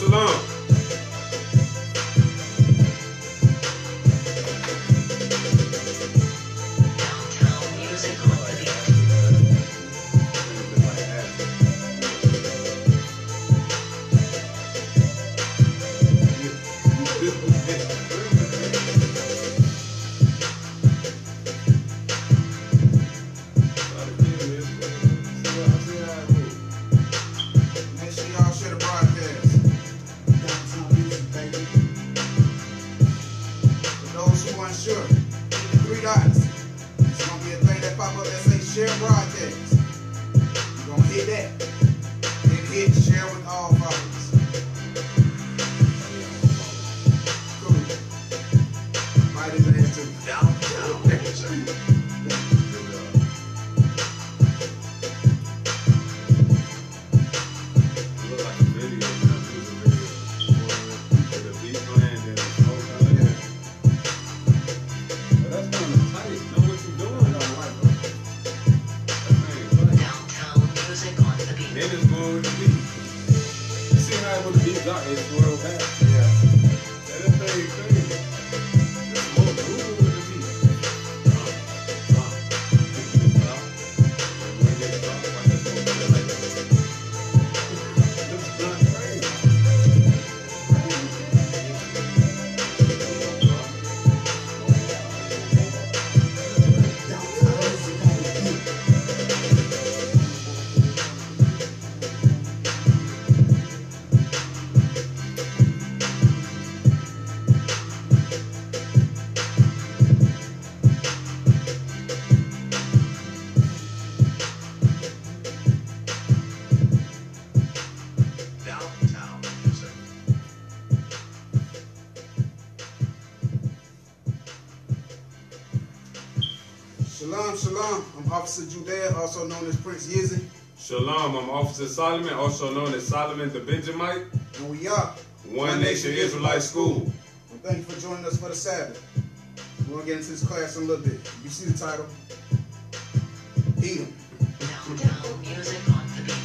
shalom. Shalom, shalom. I'm Officer Judea, also known as Prince Yizzy. Shalom, I'm Officer Solomon, also known as Solomon the Benjamite. And we are One Nation Israelite School. And thank you for joining us for the Sabbath. We're going to get into this class in a little bit. You see the title? Edom. Downtown music on the beat.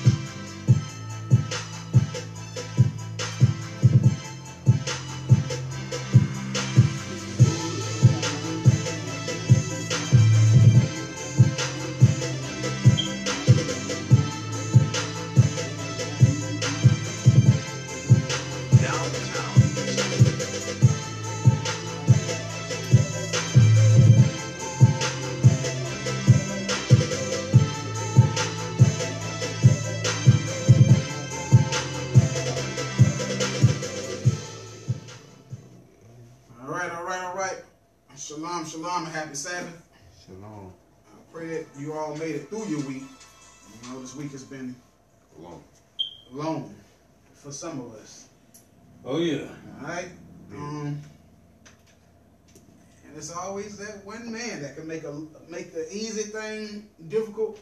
Shalom, shalom, and happy Sabbath. Shalom. I pray that you all made it through your week. You know, this week has been long for some of us. Oh, yeah. All right? And it's always that one man that can make the easy thing difficult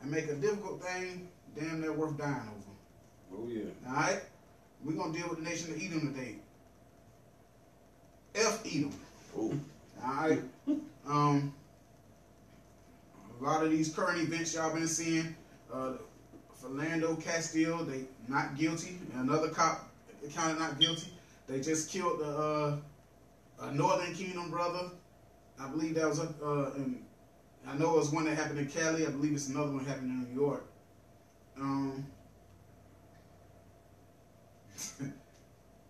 and make a difficult thing damn near worth dying over. Oh, yeah. All right? We're going to deal with the nation of Edom today. F Edom. Oh. Alright. A lot of these current events y'all been seeing. Philando Castile, they not guilty. Another cop counted not guilty. They just killed a Northern Kingdom brother. I believe that was I know it was one that happened in Cali. I believe it's another one happened in New York.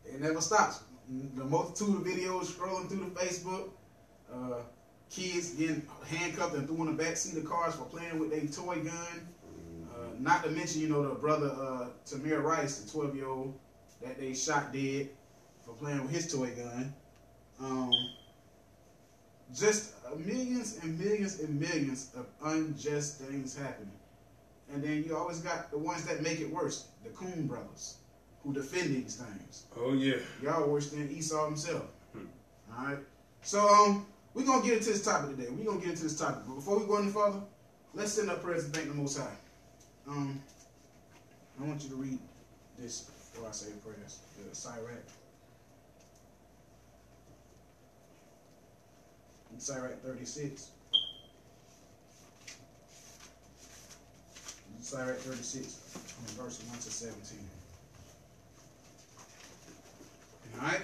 It never stops. The multitude of videos scrolling through the Facebook. Kids getting handcuffed and threw in the backseat of cars for playing with their toy gun. Not to mention, you know, the brother Tamir Rice, the 12-year-old that they shot dead for playing with his toy gun. Just millions and millions and millions of unjust things happening. And then you always got the ones that make it worse, the Coon brothers, who defend these things. Oh, yeah. Y'all worse than Esau himself. All right. So, we're going to get into this topic today. We're going to get into this topic. But before we go any further, let's send up prayers and thank the Most High. I want you to read this before I say the prayers. The Sirach. In Sirach 36. In Sirach 36, from verse 1 to 17. Alright?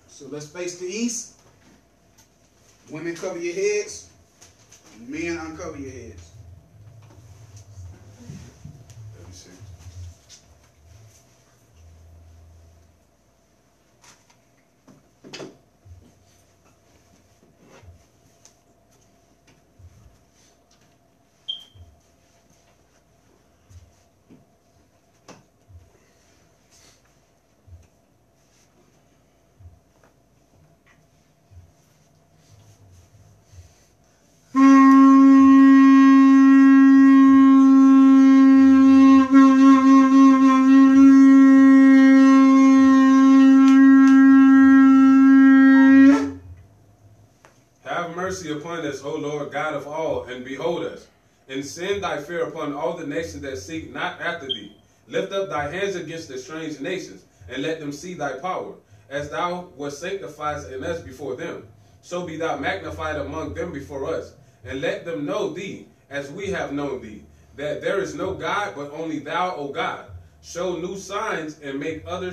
So let's face the east. Women, cover your heads. Men, uncover your heads. Let me see. Have mercy upon us, O Lord God of all, and behold us, and send thy fear upon all the nations that seek not after thee. Lift up thy hands against the strange nations, and let them see thy power, as thou wast sanctified in us before them. So be thou magnified among them before us, and let them know thee, as we have known thee, that there is no God but only thou, O God. Show new signs and make other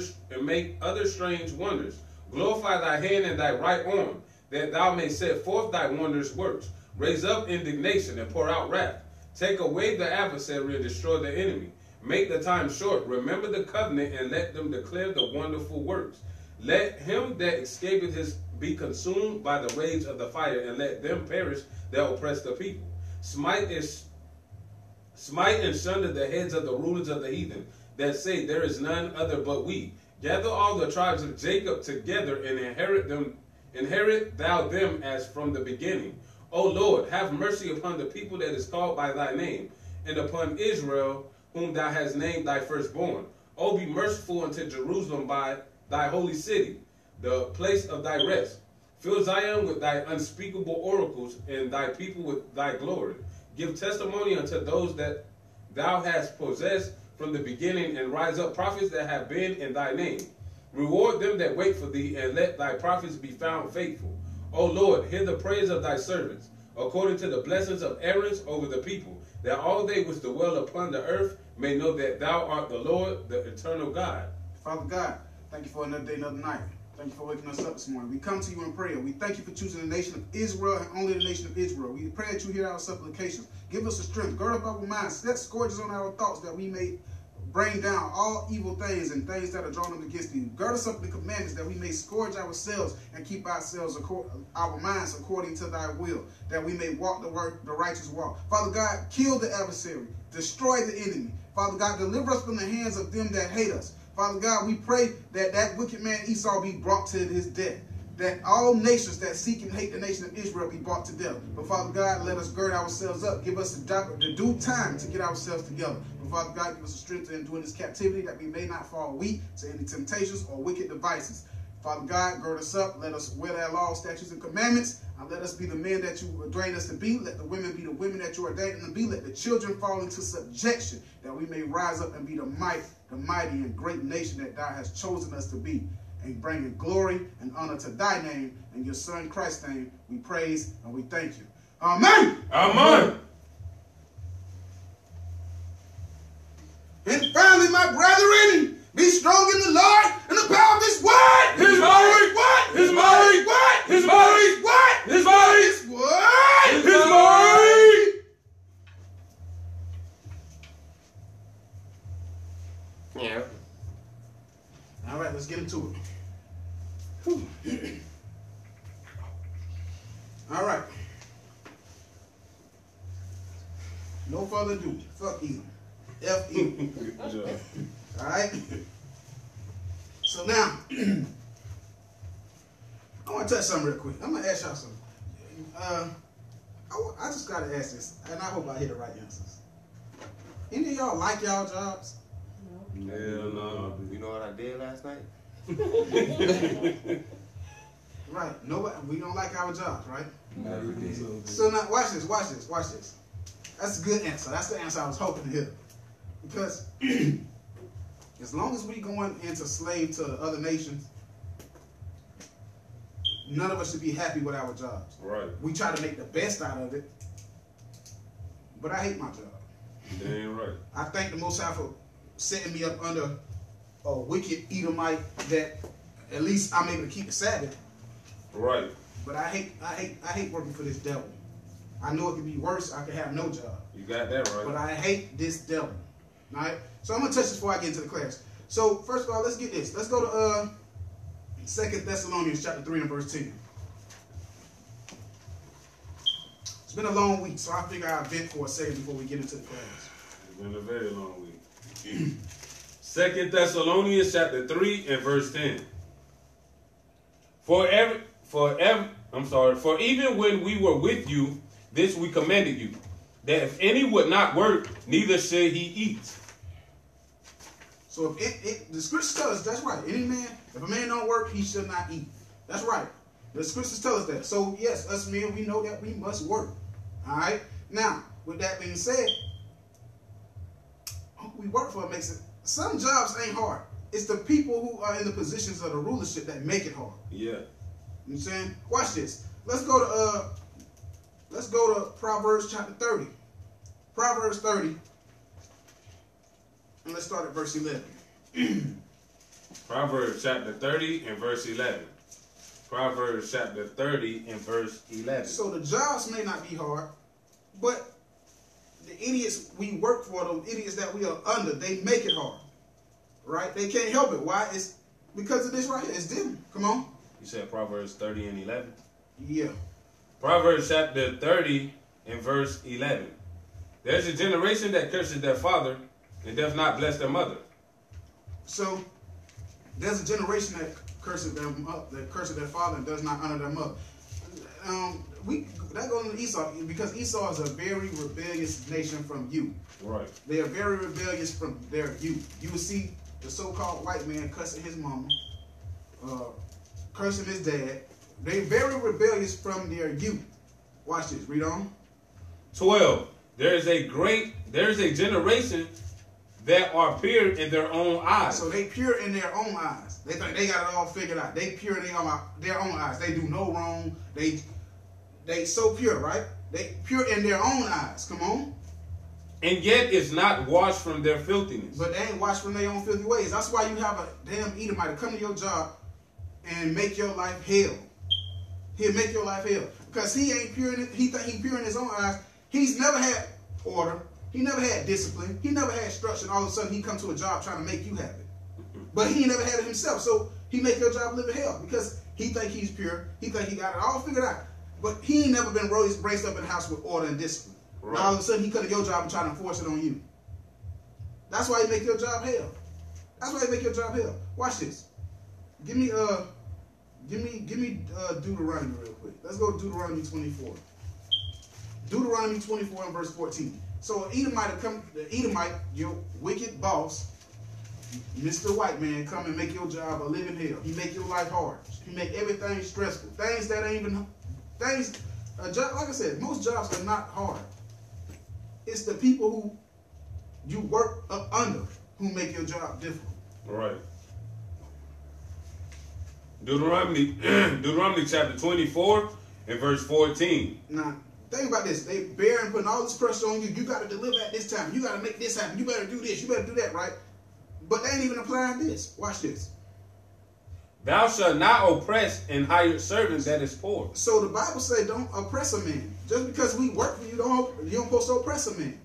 strange wonders. Glorify thy hand and thy right arm, that thou may set forth thy wondrous works. Raise up indignation and pour out wrath. Take away the adversary and destroy the enemy. Make the time short. Remember the covenant and let them declare the wonderful works. Let him that escapeth his be consumed by the rage of the fire, and let them perish that oppress the people. Smite and sunder the heads of the rulers of the heathen, that say there is none other but we. Gather all the tribes of Jacob together, and inherit thou them as from the beginning. O Lord, have mercy upon the people that is called by thy name, and upon Israel, whom thou hast named thy firstborn. O be merciful unto Jerusalem by thy holy city, the place of thy rest. Fill Zion with thy unspeakable oracles, and thy people with thy glory. Give testimony unto those that thou hast possessed from the beginning, and rise up prophets that have been in thy name. Reward them that wait for thee, and let thy prophets be found faithful. O Lord, hear the praise of thy servants, according to the blessings of Aaron over the people, that all they which dwell upon the earth may know that thou art the Lord, the eternal God. Father God, thank you for another day, another night. Thank you for waking us up this morning. We come to you in prayer. We thank you for choosing the nation of Israel and only the nation of Israel. We pray that you hear our supplications. Give us the strength. Gird up our minds. Set scourges on our thoughts, that we may bring down all evil things and things that are drawn up against you. Gird us up the commandments, that we may scourge ourselves and keep our minds according to thy will, that we may walk the righteous walk. Father God, kill the adversary. Destroy the enemy. Father God, deliver us from the hands of them that hate us. Father God, we pray that that wicked man Esau be brought to his death, that all nations that seek and hate the nation of Israel be brought to death. But Father God, let us gird ourselves up. Give us the due time to get ourselves together. But Father God, give us the strength to endure this captivity, that we may not fall weak to any temptations or wicked devices. Father God, gird us up. Let us wear thy laws, statutes, and commandments. And let us be the men that you ordained us to be. Let the women be the women that you ordained them to be. Let the children fall into subjection, that we may rise up and be the mighty and great nation that thou hast chosen us to be, and bringing glory and honor to thy name and your son Christ's name. We praise and we thank you. Amen. Amen. And finally, my brethren, be strong in the Lord and the power of his word. His might. What? His might. What? His might. What? His might. His word. His might. Yeah. All right, let's get into it. All right. No further ado. Fuck Edom. F Edom. Good job. All right. So now, I want to touch something real quick. I'm gonna ask y'all something. I just gotta ask this, and I hope I hear the right answers. Any of y'all like y'all jobs? Hell no. You know what I did last night? Right. Nobody. We don't like our jobs, right? Never did. So now, watch this. Watch this. Watch this. That's a good answer. That's the answer I was hoping to hear. Because as long as we going into slave to other nations, none of us should be happy with our jobs. Right. We try to make the best out of it, but I hate my job. That ain't right. I thank the Most High for setting me up under a wicked Edomite that at least I'm able to keep the Sabbath. Right. But I hate working for this devil. I know it could be worse. I could have no job. You got that right. But I hate this devil. All right. So I'm gonna touch this before I get into the class. So first of all, let's get this. Let's go to 2 Thessalonians chapter 3 and verse 10. It's been a long week, so I figure I'll vent for a second before we get into the class. It's been a very long week. 2 Thessalonians chapter 3 and verse 10. For even when we were with you, this we commanded you, that if any would not work, neither should he eat. So if the scriptures tell us that's right. Any man, if a man don't work, he should not eat. That's right. The scriptures tell us that. So yes, us men, we know that we must work. All right. Now, with that being said, who we work for makes it. Some jobs ain't hard. It's the people who are in the positions of the rulership that make it hard. Yeah. You know what I'm saying? Watch this. Let's go to Proverbs chapter 30. Proverbs 30. And let's start at verse 11. Proverbs chapter 30 and verse 11. Proverbs chapter 30 and verse 11. So the jobs may not be hard, but the idiots we work for, the idiots that we are under, they make it hard. Right? They can't help it. Why? It's because of this right here. It's them. Come on. You said Proverbs 30 and 11? Yeah. Proverbs chapter 30 and verse 11. There's a generation that curses their father and does not bless their mother. So there's a generation that curses their father and does not honor their mother. That goes into Esau, because Esau is a very rebellious nation from youth. Right. They are very rebellious from their youth. You will see the so-called white man cussing his mama, cursing his dad. They're very rebellious from their youth. Watch this. Read on. 12. There is a generation that are pure in their own eyes. So they pure in their own eyes. They think they got it all figured out. They pure in their own eyes. They do no wrong. They so pure, right? They pure in their own eyes. Come on. And yet it's not washed from their filthiness. But they ain't washed from their own filthy ways. That's why you have a damn Edomite come to your job and make your life hell. He'll make your life hell. Because he ain't pure in it. He think he pure in his own eyes. He's never had order. He never had discipline. He never had structure. And all of a sudden he come to a job trying to make you have it. But he never had it himself. So he make your job live in hell. Because he think he's pure. He think he got it all figured out. But he ain't never been raised up in the house with order and discipline. Right. Now all of a sudden he cut your job and try to enforce it on you. That's why he make your job hell. That's why he make your job hell. Watch this. Give me Deuteronomy real quick. Let's go to Deuteronomy 24. Deuteronomy 24 and verse 14. So the Edomite, your wicked boss, Mr. White Man, come and make your job a living hell. He make your life hard. He make everything stressful. Things that ain't even a job, like I said, most jobs are not hard. It's the people who you work up under who make your job difficult. Right. Deuteronomy chapter 24 and verse 14. Now, think about this. They bearing, putting all this pressure on you. You got to deliver at this time. You got to make this happen. You better do this. You better do that, right? But they ain't even applying this. Watch this. Thou shalt not oppress an hired servant that is poor. So the Bible says don't oppress a man. Just because we work for you, you don't supposed to oppress a man. You know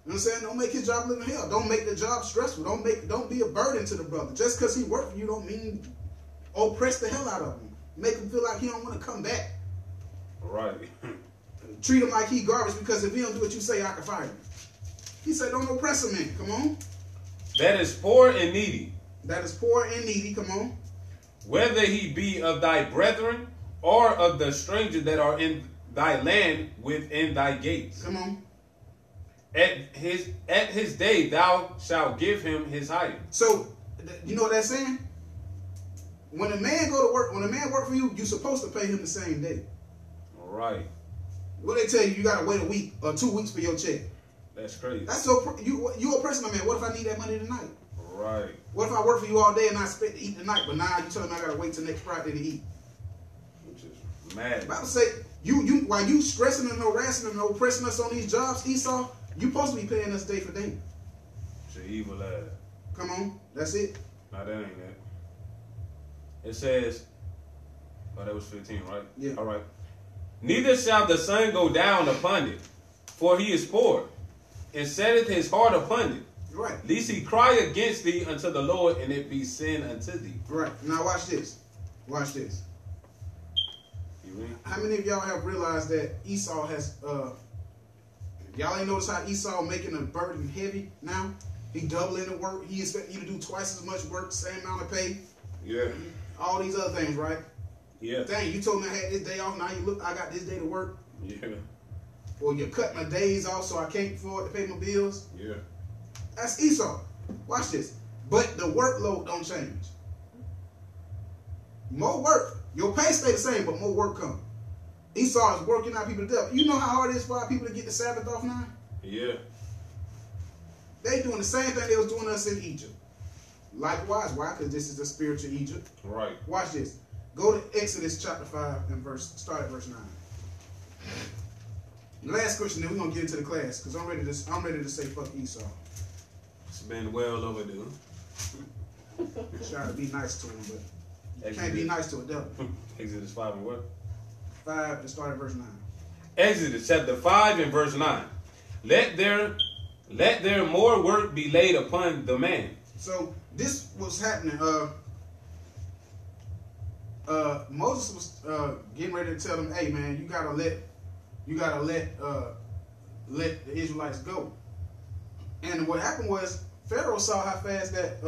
what I'm saying? Don't make his job live in hell. Don't make the job stressful. Don't be a burden to the brother. Just because he work for you don't mean oppress the hell out of him. Make him feel like he don't want to come back. Right. Treat him like he garbage, because if he don't do what you say, I can fire him. He said don't oppress a man. Come on. That is poor and needy. That is poor and needy. Come on. Whether he be of thy brethren or of the strangers that are in thy land within thy gates. Come on. At his day thou shalt give him his hire. So, you know what that's saying? When a man go to work, when a man work for you, you're supposed to pay him the same day. Right. What they tell you, you got to wait a week or 2 weeks for your check. That's crazy. That's so you oppressing a man. What if I need that money tonight? Right. What if I work for you all day and I expect to eat tonight, but now you telling me I got to wait till next Friday to eat? Which is mad. The Bible say you while you stressing and harassing and oppressing us on these jobs, Esau, you supposed to be paying us day for day. It's an evil ass. Come on, that's it. No, that ain't it. It says, oh, that was 15, right? Yeah. All right. Neither shall the sun go down upon it, for he is poor, and setteth his heart upon it. Right. Lest he cry against thee unto the Lord, and it be sin unto thee. Right. Now watch this. Watch this. You read? How many of y'all have realized that Esau has y'all ain't noticed how Esau making the burden heavy now? He doubling the work. He expect you to do twice as much work, same amount of pay. Yeah. All these other things, right? Yeah. Dang, you told me I had this day off. Now you look, I got this day to work. Yeah. Or you cut my days off so I can't afford to pay my bills. Yeah. That's Esau. Watch this. But the workload don't change. More work. Your pay stay the same, but more work come. Esau is working out people to death. You know how hard it is for our people to get the Sabbath off now? Yeah. They doing the same thing they was doing us in Egypt. Likewise, why? Because this is the spiritual Egypt. Right. Watch this. Go to Exodus chapter 5 and start at verse 9. Last question, then we're gonna get into the class, because I'm ready to say fuck Esau. It's been well overdue. Try to be nice to him, but you can't be Exodus. nice to a devil. Exodus 5 and what? 5 and start at verse 9. Exodus chapter 5 and verse 9. Let there more work be laid upon the man. So this was happening. Moses was getting ready to tell them, "Hey man, you gotta let the Israelites go." And what happened was Pharaoh saw how fast that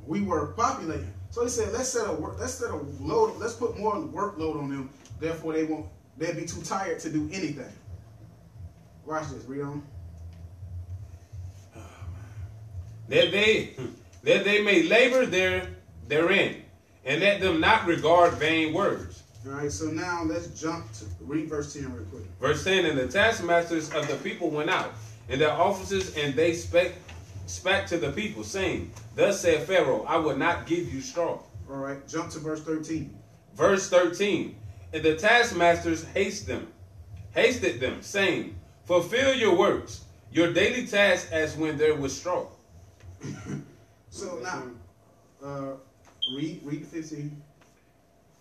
we were populating. So he said, let's put more workload on them. Therefore, they'll be too tired to do anything. Watch this. Read on. That they may labor therein, and let them not regard vain words. All right. So now let's jump to read verse 10 real quick. Verse 10, and the taskmasters of the people went out, and their officers, and they spake to the people, saying, Thus said Pharaoh, I will not give you straw. All right. Jump to verse 13. Verse 13, and the taskmasters hasted them, saying, Fulfill your works, your daily task as when there was straw. So now, read 15.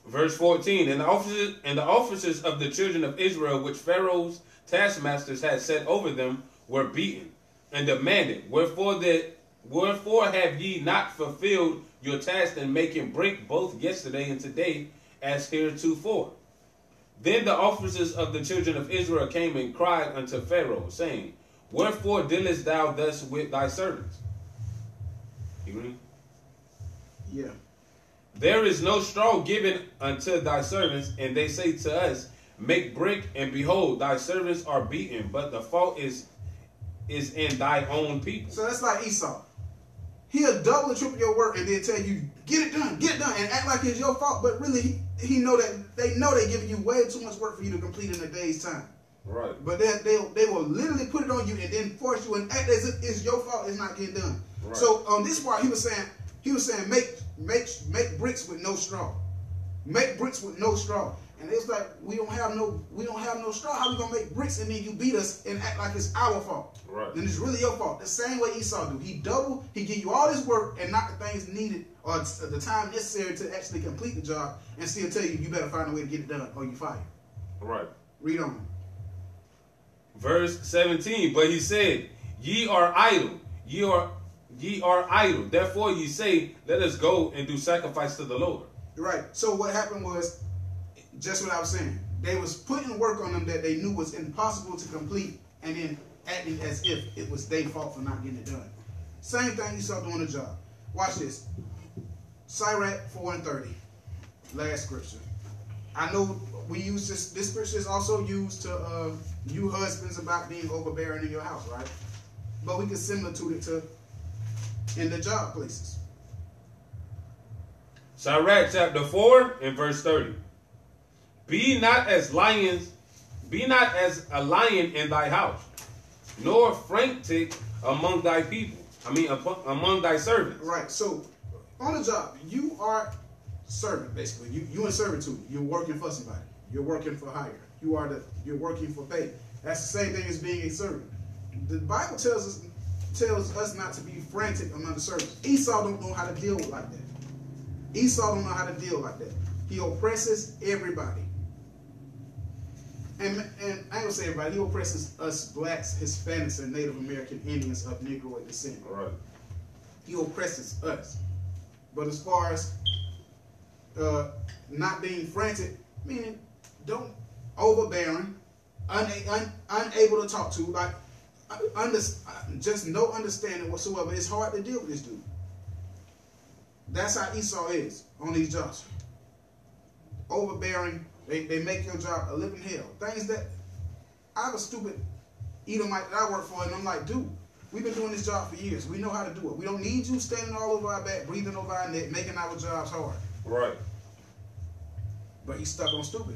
Verse 14, and the officers of the children of Israel, which Pharaoh's taskmasters had set over them, were beaten, and demanded, Wherefore have ye not fulfilled your task in making brick both yesterday and today, as heretofore? Then the officers of the children of Israel came and cried unto Pharaoh, saying, Wherefore dealest thou thus with thy servants? You read? Yeah. There is no straw given unto thy servants, and they say to us, Make brick, and behold, thy servants are beaten, but the fault is in thy own people. So that's like Esau. He'll double and triple your work and then tell you, get it done, and act like it's your fault, but really he know that they know they're giving you way too much work for you to complete in a day's time. Right. But then they will literally put it on you and then force you and act as if it's your fault, it's not getting done. Right. So on this part he was saying make bricks with no straw. Make bricks with no straw. And it's like we don't have no straw. How we gonna make bricks and then you beat us and act like it's our fault? Right. Then it's really your fault. The same way Esau do. He give you all this work and not the things needed or the time necessary to actually complete the job, and still tell you better find a way to get it done or you fired. Right. Read on. Verse 17, but he said, Ye are idle, ye are idle. Therefore ye say, Let us go and do sacrifice to the Lord. Right. So what happened was just what I was saying. They was putting work on them that they knew was impossible to complete, and then acting as if it was their fault for not getting it done. Same thing Esau doing the job. Watch this. Sirach 4 and 30. Last scripture. I know we use this scripture is also used to you husbands about being overbearing in your house, right? But we can similitude it to in the job places. Sirach chapter 4 and verse 30. Be not as a lion in thy house, nor frantic among thy people. Among thy servants. Right. So on the job, you are servant basically. You in servitude. You're working for somebody. You're working for hire. You're working for pay. That's the same thing as being a servant. The Bible tells us tells us not to be frantic among the servants. Esau don't know how to deal with like that. Esau don't know how to deal like that. He oppresses everybody. And I ain't gonna say everybody. He oppresses us blacks, Hispanics, and Native American Indians of Negroid descent. Right. He oppresses us. But as far as not being frantic, meaning don't overbearing, unable to talk to, like just no understanding whatsoever. It's hard to deal with this dude. That's how Esau is on these jobs. Overbearing. They make your job a living hell. Things that I have a stupid Edomite that I work for, and I'm like, dude, we've been doing this job for years. We know how to do it. We don't need you standing all over our back, breathing over our neck, making our jobs hard. Right. But he's stuck on stupid.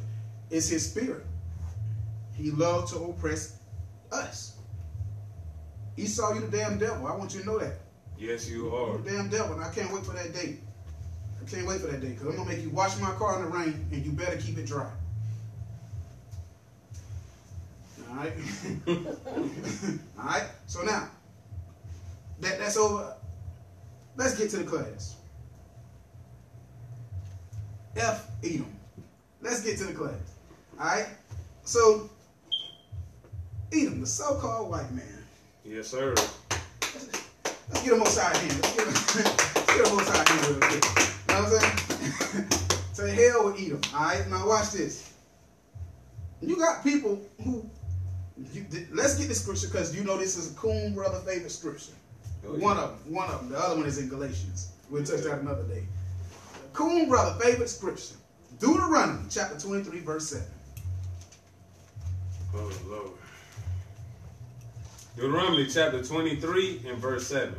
It's his spirit. He loves to oppress us. Esau, you the damn devil. I want you to know that. Yes, you You're are. the damn devil, and I can't wait for that day. I can't wait for that day, because I'm going to make you wash my car in the rain, and you better keep it dry. All right? All right? So now, that's over. Let's get to the class. F. Edom. Let's get to the class. All right? So, Edom, the so-called white man. Yes, sir. Let's get him on side hand. Let's get him on side hand real quick. You know what I'm saying? To hell with Edom. Alright, now watch this. You got people who, let's get the scripture because you know this is a Coon brother favorite scripture. Oh, yeah. One of them. The other one is in Galatians. We'll touch that another day. Coon brother favorite scripture. Deuteronomy chapter 23 verse 7. Oh, Lord. Deuteronomy chapter 23 and verse 7.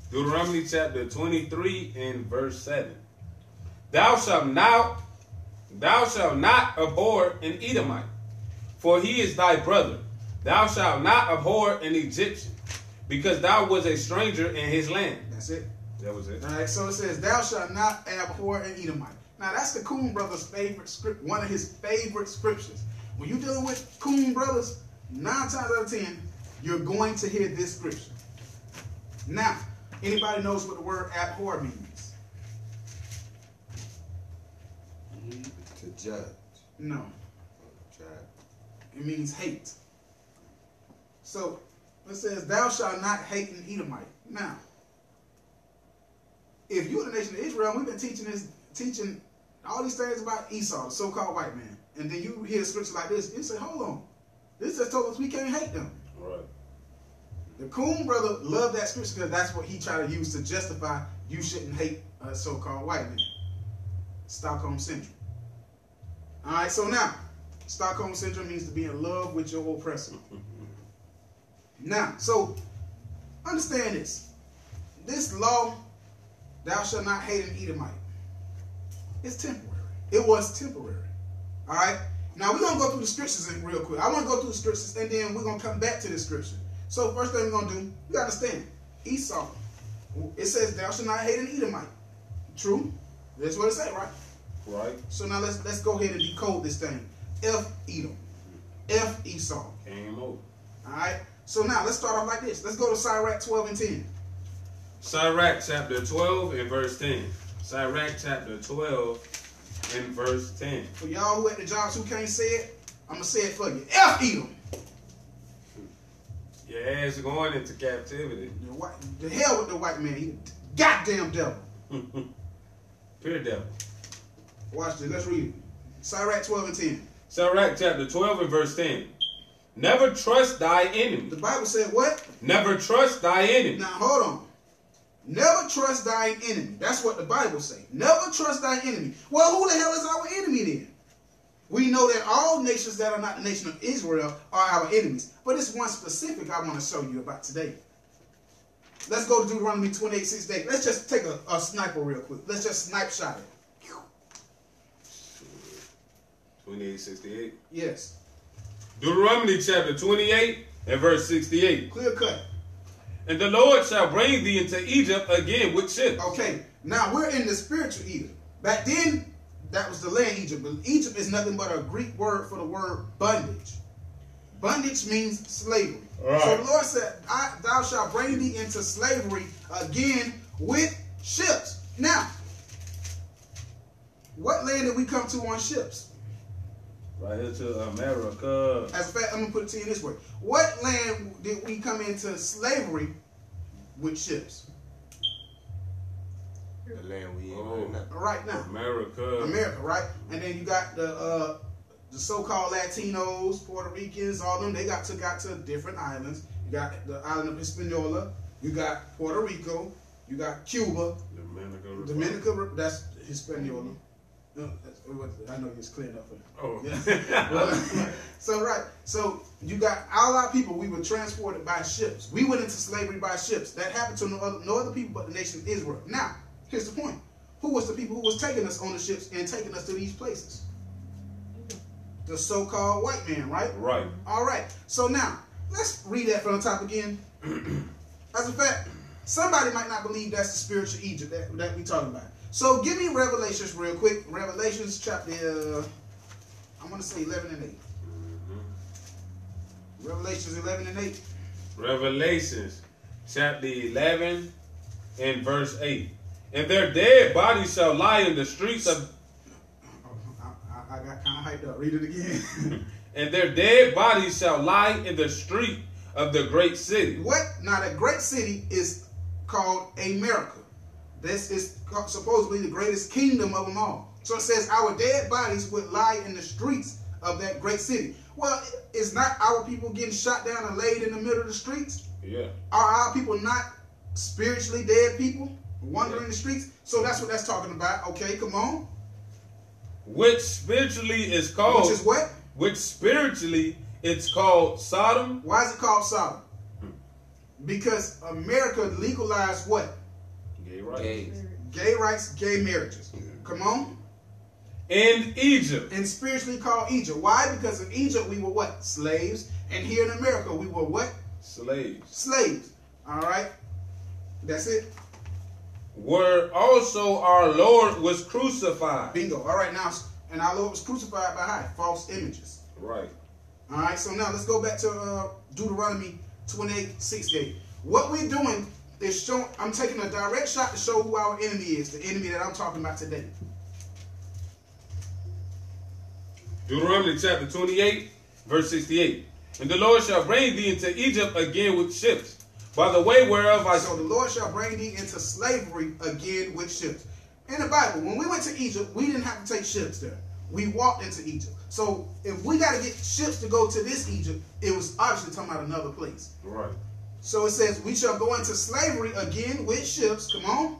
Deuteronomy chapter 23 and verse 7. Thou shalt not abhor an Edomite, for he is thy brother. Thou shalt not abhor an Egyptian, because thou was a stranger in his land. That's it. That was it. All right, so it says, thou shalt not abhor an Edomite. Now, that's the Coon brother's favorite script, one of his favorite scriptures. When you're dealing with Coon brothers, 9 times out of 10, you're going to hear this scripture. Now, anybody knows what the word abhor means? To judge. No. Judge. It means hate. So, it says, thou shalt not hate an Edomite. Now, if you're the nation of Israel, we've been teaching all these things about Esau, the so-called white man. And then you hear a scripture like this, you say, hold on. This just told us we can't hate them. Right. The Coon brother loved that scripture because that's what he tried to use to justify you shouldn't hate a so-called white man. Stockholm Syndrome. All right, so now, Stockholm Syndrome means to be in love with your oppressor. Now, so, understand this. This law, thou shalt not hate an Edomite, it's temporary. It was temporary. All right? Now, we're going to go through the scriptures real quick. I want to go through the scriptures, and then we're going to come back to the scripture. So, first thing we're going to do, you got to understand, Esau, it says, thou shalt not hate an Edomite. True? That's what it says, right? Right. So now let's go ahead and decode this thing. F Edom. F Esau. Came over. Alright? So now let's start off like this. Let's go to Sirach 12 and 10. Sirach chapter 12 and verse 10. Sirach chapter 12 and verse 10. For y'all who at the jobs who can't say it, I'm going to say it for you. F Edom. Your ass going into captivity. The hell with the white man. He goddamn devil. Pure devil. Watch this. Let's read it. Sirach 12 and 10. Sirach chapter 12 and verse 10. Never trust thy enemy. The Bible said what? Never trust thy enemy. Now hold on. Never trust thine enemy. That's what the Bible says. Never trust thine enemy. Well, who the hell is our enemy then? We know that all nations that are not the nation of Israel are our enemies. But it's one specific I want to show you about today. Let's go to Deuteronomy 28:6. Let's just take a sniper real quick. Let's just snipe shot it. 28:68. Yes. Deuteronomy chapter 28 and verse 68. Clear cut. And the Lord shall bring thee into Egypt again with ships. Okay. Now we're in the spiritual Egypt. Back then, that was the land Egypt. But Egypt is nothing but a Greek word for the word bondage. Bondage means slavery. Right. So the Lord said, thou shalt bring thee into slavery again with ships. Now, what land did we come to on ships? Right here to America. As a fact, I'm going to put it to you this way. What land did we come into slavery with ships? The land we in Oh. right now. Right now. America. America, right? And then you got the so-called Latinos, Puerto Ricans, all them. They got took out to different islands. You got the island of Hispaniola. You got Puerto Rico. You got Cuba. Dominica, that's Hispaniola. I know it's cleared up for you. Oh. Yeah. So right. So you got all our people. We were transported by ships. We went into slavery by ships. That happened to no other people but the nation of Israel. Now, here's the point. Who was the people who was taking us on the ships and taking us to these places? The so-called white man, right? Right. All right. So now, let's read that from the top again. As a fact, somebody might not believe that's the spiritual Egypt that we talking about. So give me Revelations real quick. Revelations chapter, I want to say 11 and 8. Revelations 11 and 8. Revelations chapter 11 and verse 8. And their dead bodies shall lie in the streets of... I got kind of hyped up. Read it again. And their dead bodies shall lie in the street of the great city. What? Now, the great city is called America. This is supposedly the greatest kingdom of them all. So it says our dead bodies would lie in the streets of that great city. Well, is not our people getting shot down and laid in the middle of the streets? Yeah. Are our people not spiritually dead people wandering the streets? So that's what that's talking about. Okay, come on. Which spiritually is called... Which is what? Which spiritually it's called Sodom. Why is it called Sodom? Because America legalized what? Gay rights. Gays. Gay rights, gay marriages. Come on. In Egypt. And spiritually called Egypt. Why? Because in Egypt we were what? Slaves. And here in America we were what? Slaves. Slaves. All right. That's it. Where also our Lord was crucified. Bingo. All right, now, and our Lord was crucified by how? False images. Right. All right, so now let's go back to Deuteronomy 28:68. What we're doing is showing, I'm taking a direct shot to show who our enemy is, the enemy that I'm talking about today. Deuteronomy chapter 28, verse 68. And the Lord shall bring thee into Egypt again with ships, by the way whereof I... So the Lord shall bring thee into slavery again with ships. In the Bible, when we went to Egypt, we didn't have to take ships there. We walked into Egypt. So if we got to get ships to go to this Egypt, it was obviously talking about another place. Right. So it says, we shall go into slavery again with ships. Come on.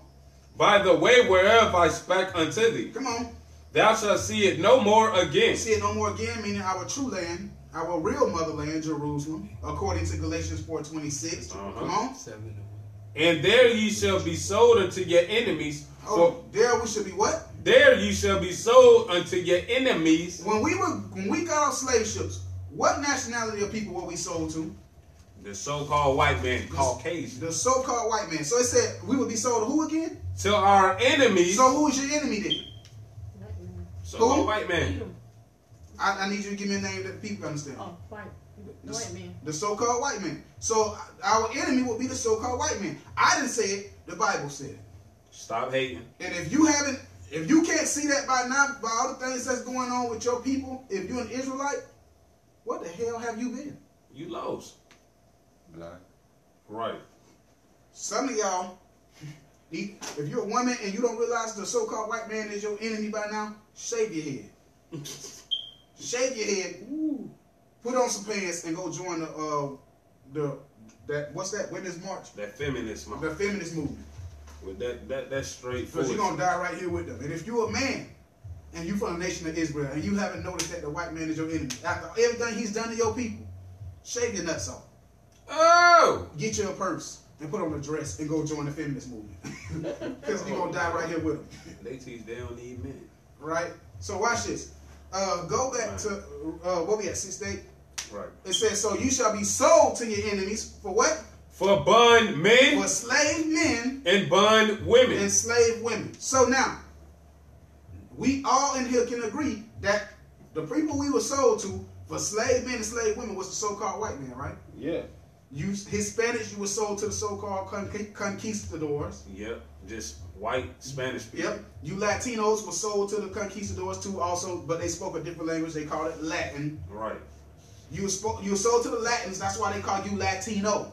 By the way whereof I spake unto thee. Come on. Thou shalt see it no more again. See it no more again, meaning our true land, our real motherland, Jerusalem, according to Galatians 4:26. Come on. And there ye shall be sold unto your enemies. Oh, there we should be what? There ye shall be sold unto your enemies. When we got our slave ships, what nationality of people were we sold to? The so-called white man, Caucasian. The so-called white man. So it said we would be sold to who again? To our enemies. So who is your enemy then? So-called who? white man. I need you to give me a name that people understand. Oh, white. White man. The so-called white man. So our enemy will be the so-called white man. I didn't say it. The Bible said it. Stop hating. And if you can't see that by now, by all the things that's going on with your people, if you're an Israelite, what the hell have you been? You lost. Blind. Right. Some of y'all, if you're a woman and you don't realize the so-called white man is your enemy by now, shave your head. Shave your head. Ooh. Put on some pants and go join what's that? Women's March. That feminist The feminist movement. with that straight Because you're gonna die right here with them. And if you're a man and you from the nation of Israel and you haven't noticed that the white man is your enemy, after everything he's done to your people, shave your nuts off. Oh! Get you a purse and put on a dress and go join the feminist movement. Because you're gonna die right here with them. They teach they don't need men. Right? So watch this. Go back to what we at 68. Right. It says, so you shall be sold to your enemies for what? For bond men For slave men and bond women. and slave women. So now, we all in here can agree that the people we were sold to for slave men and slave women was the so-called white man, right? Yeah. You Hispanics, you were sold to the so-called conquistadors. Yep. Just white Spanish people. Yep. You Latinos were sold to the conquistadors too, also, but they spoke a different language. They called it Latin. Right. You were sold to the Latins. That's why they call you Latino.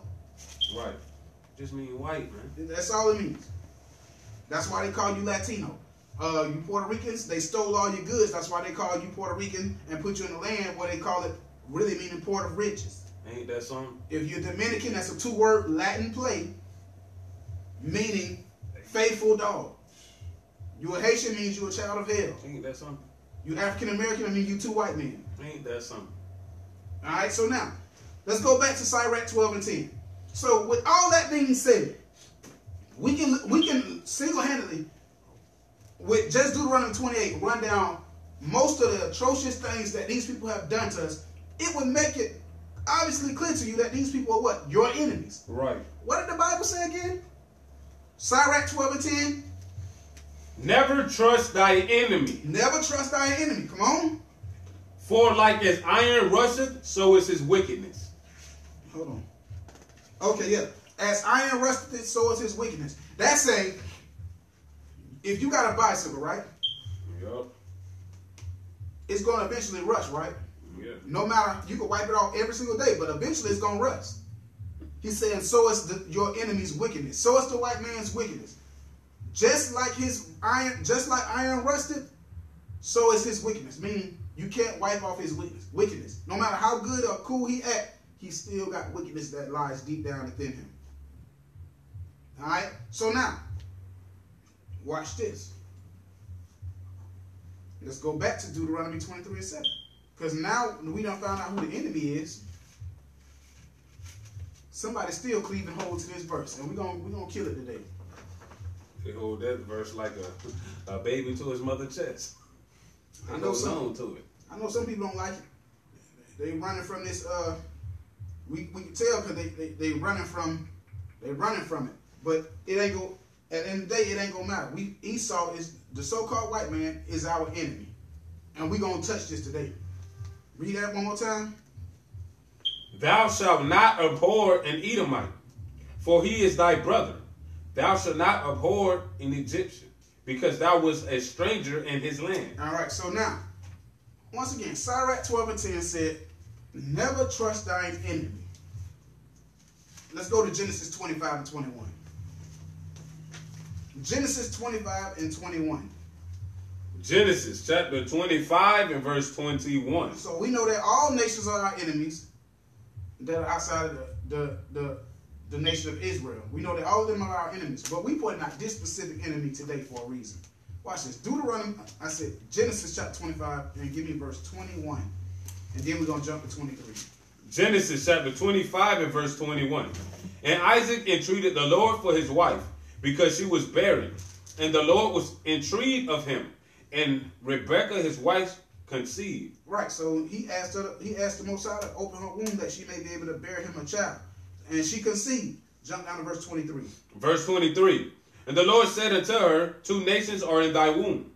Right. Just mean white, man. That's all it means. That's why they call you Latino. You Puerto Ricans, they stole all your goods. That's why they call you Puerto Rican and put you in the land where they call it really meaning port of riches. Ain't that something? If you're Dominican, that's a two-word Latin play meaning faithful dog. You a Haitian means you a child of hell. Ain't that something? You African American, I mean you two white men. Ain't that something? All right, so now let's go back to Sirach 12 and 10. So with all that being said, we can single-handedly, with just Deuteronomy 28, run down most of the atrocious things that these people have done to us. It would make it obviously clear to you that these people are what? Your enemies. Right. What did the Bible say again? Sirach 12 and 10. Never trust thy enemy. Never trust thy enemy. Come on. For like as iron rusteth, so is his wickedness. Hold on. Okay, yeah. As iron rusteth, so is his wickedness. That's saying, if you got a bicycle, right? Yup. It's going to eventually rust, right? Yeah. No matter, you can wipe it off every single day, but eventually it's going to rust. He's saying, so is your enemy's wickedness. So is the white man's wickedness. Just like iron rusted, so is his wickedness. Meaning, you can't wipe off his wickedness. No matter how good or cool he act, he still got wickedness that lies deep down within him. All right? So now, watch this. Let's go back to Deuteronomy 23 and 7. Because now we done found out who the enemy is. Somebody's still cleaving hold to this verse. And we're gonna kill it today. They hold that verse like a baby to his mother's chest. I know some to it. I know some people don't like it. They running from this. We can tell because they running from it. But it ain't go. At the end of the day, it ain't gonna matter. Esau is the so-called white man is our enemy, and we gonna touch this today. Read that one more time. Thou shalt not abhor an Edomite, for he is thy brother. Thou shalt not abhor an Egyptian, because thou wast a stranger in his land. All right. So now, once again, Sirach 12 and 10 said, "Never trust thine enemy." Let's go to Genesis 25 and 21. Genesis 25 and 21. Genesis chapter 25 and verse 21. So we know that all nations are our enemies that are outside of the nation of Israel. We know that all of them are our enemies. But we pointing out this specific enemy today for a reason. Watch this. Genesis chapter 25 and give me verse 21. And then we're going to jump to 23. Genesis chapter 25 and verse 21. And Isaac entreated the Lord for his wife, because she was barren. And the Lord was entreated of him. And Rebekah, his wife, conceived. Right, so he asked the Most High to open her womb that she may be able to bear him a child. And she conceived. Jump down to verse 23. Verse 23. And the Lord said unto her, 2 nations are in thy womb,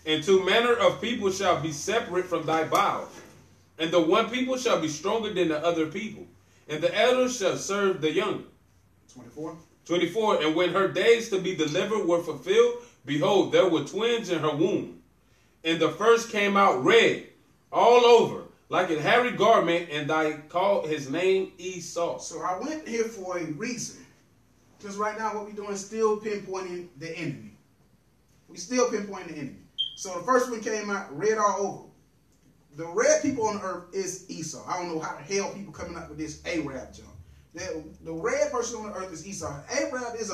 and 2 manner of people shall be separate from thy bowels. And the one people shall be stronger than the other people, and the elder shall serve the younger. 24. 24. And when her days to be delivered were fulfilled, behold, there were twins in her womb. And the first came out red all over, like a hairy garment, and I called his name Esau. So I went here for a reason. Because right now what we're doing is still pinpointing the enemy. We still pinpointing the enemy. So the first one came out red all over. The red people on the earth is Esau. I don't know how the hell people coming up with this Arab junk. The red person on the earth is Esau. Arab is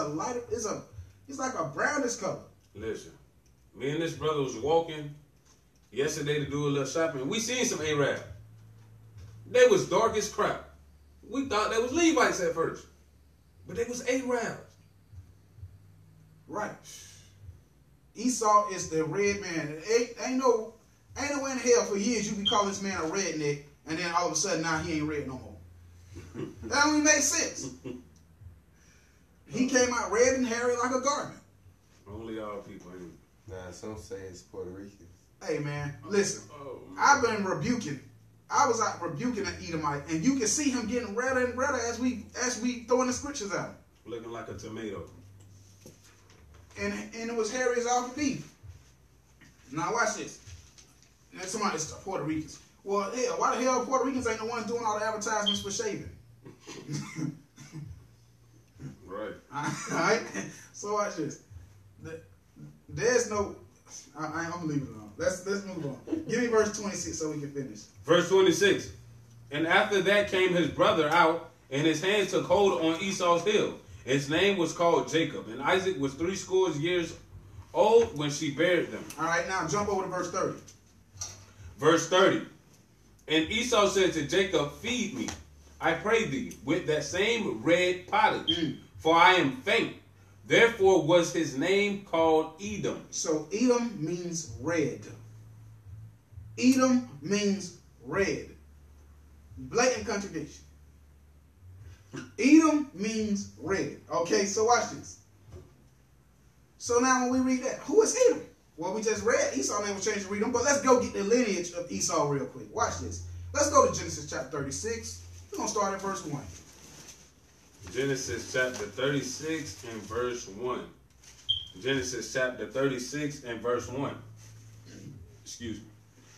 he's like a brownish color. Listen, me and this brother was walking yesterday to do a little shopping. We seen some Arab. They was dark as crap. We thought they was Levites at first, but they was Arabs. Right. Esau is the red man. Ain't no way in hell for years you be calling this man a redneck, and then all of a sudden now he ain't red no more. That don't even make sense. He came out red and hairy like a garment. Only our people ain't. Nah, some say it's Puerto Rican. Hey man, listen. Oh, I've been rebuking I was out rebuking an Edomite, and you can see him getting redder and redder as we throwing the scriptures at him. Looking like a tomato. And it was hairy as all could be. Now watch this. And somebody, it's the Puerto Ricans. Well, hell, why the hell Puerto Ricans ain't the ones doing all the advertisements for shaving? Right. Alright? So watch this. There's no... I'm gonna leave it alone. Let's move on. Give me verse 26 so we can finish. Verse 26. And after that came his brother out, and his hand took hold on Esau's heel. His name was called Jacob. And Isaac was 70 years old when she buried them. Alright, now jump over to verse 30. Verse 30. And Esau said to Jacob, feed me, I pray thee, with that same red pottage, for I am faint. Therefore was his name called Edom. So Edom means red. Edom means red. Blatant contradiction. Edom means red. Okay, so watch this. So now when we read that, who is Edom? Well, we just read Esau's name was changed to Edom, but let's go get the lineage of Esau real quick. Watch this. Let's go to Genesis chapter 36. We're going to start at verse 1. Genesis chapter 36 and verse 1. Genesis chapter 36 and verse 1. Excuse me.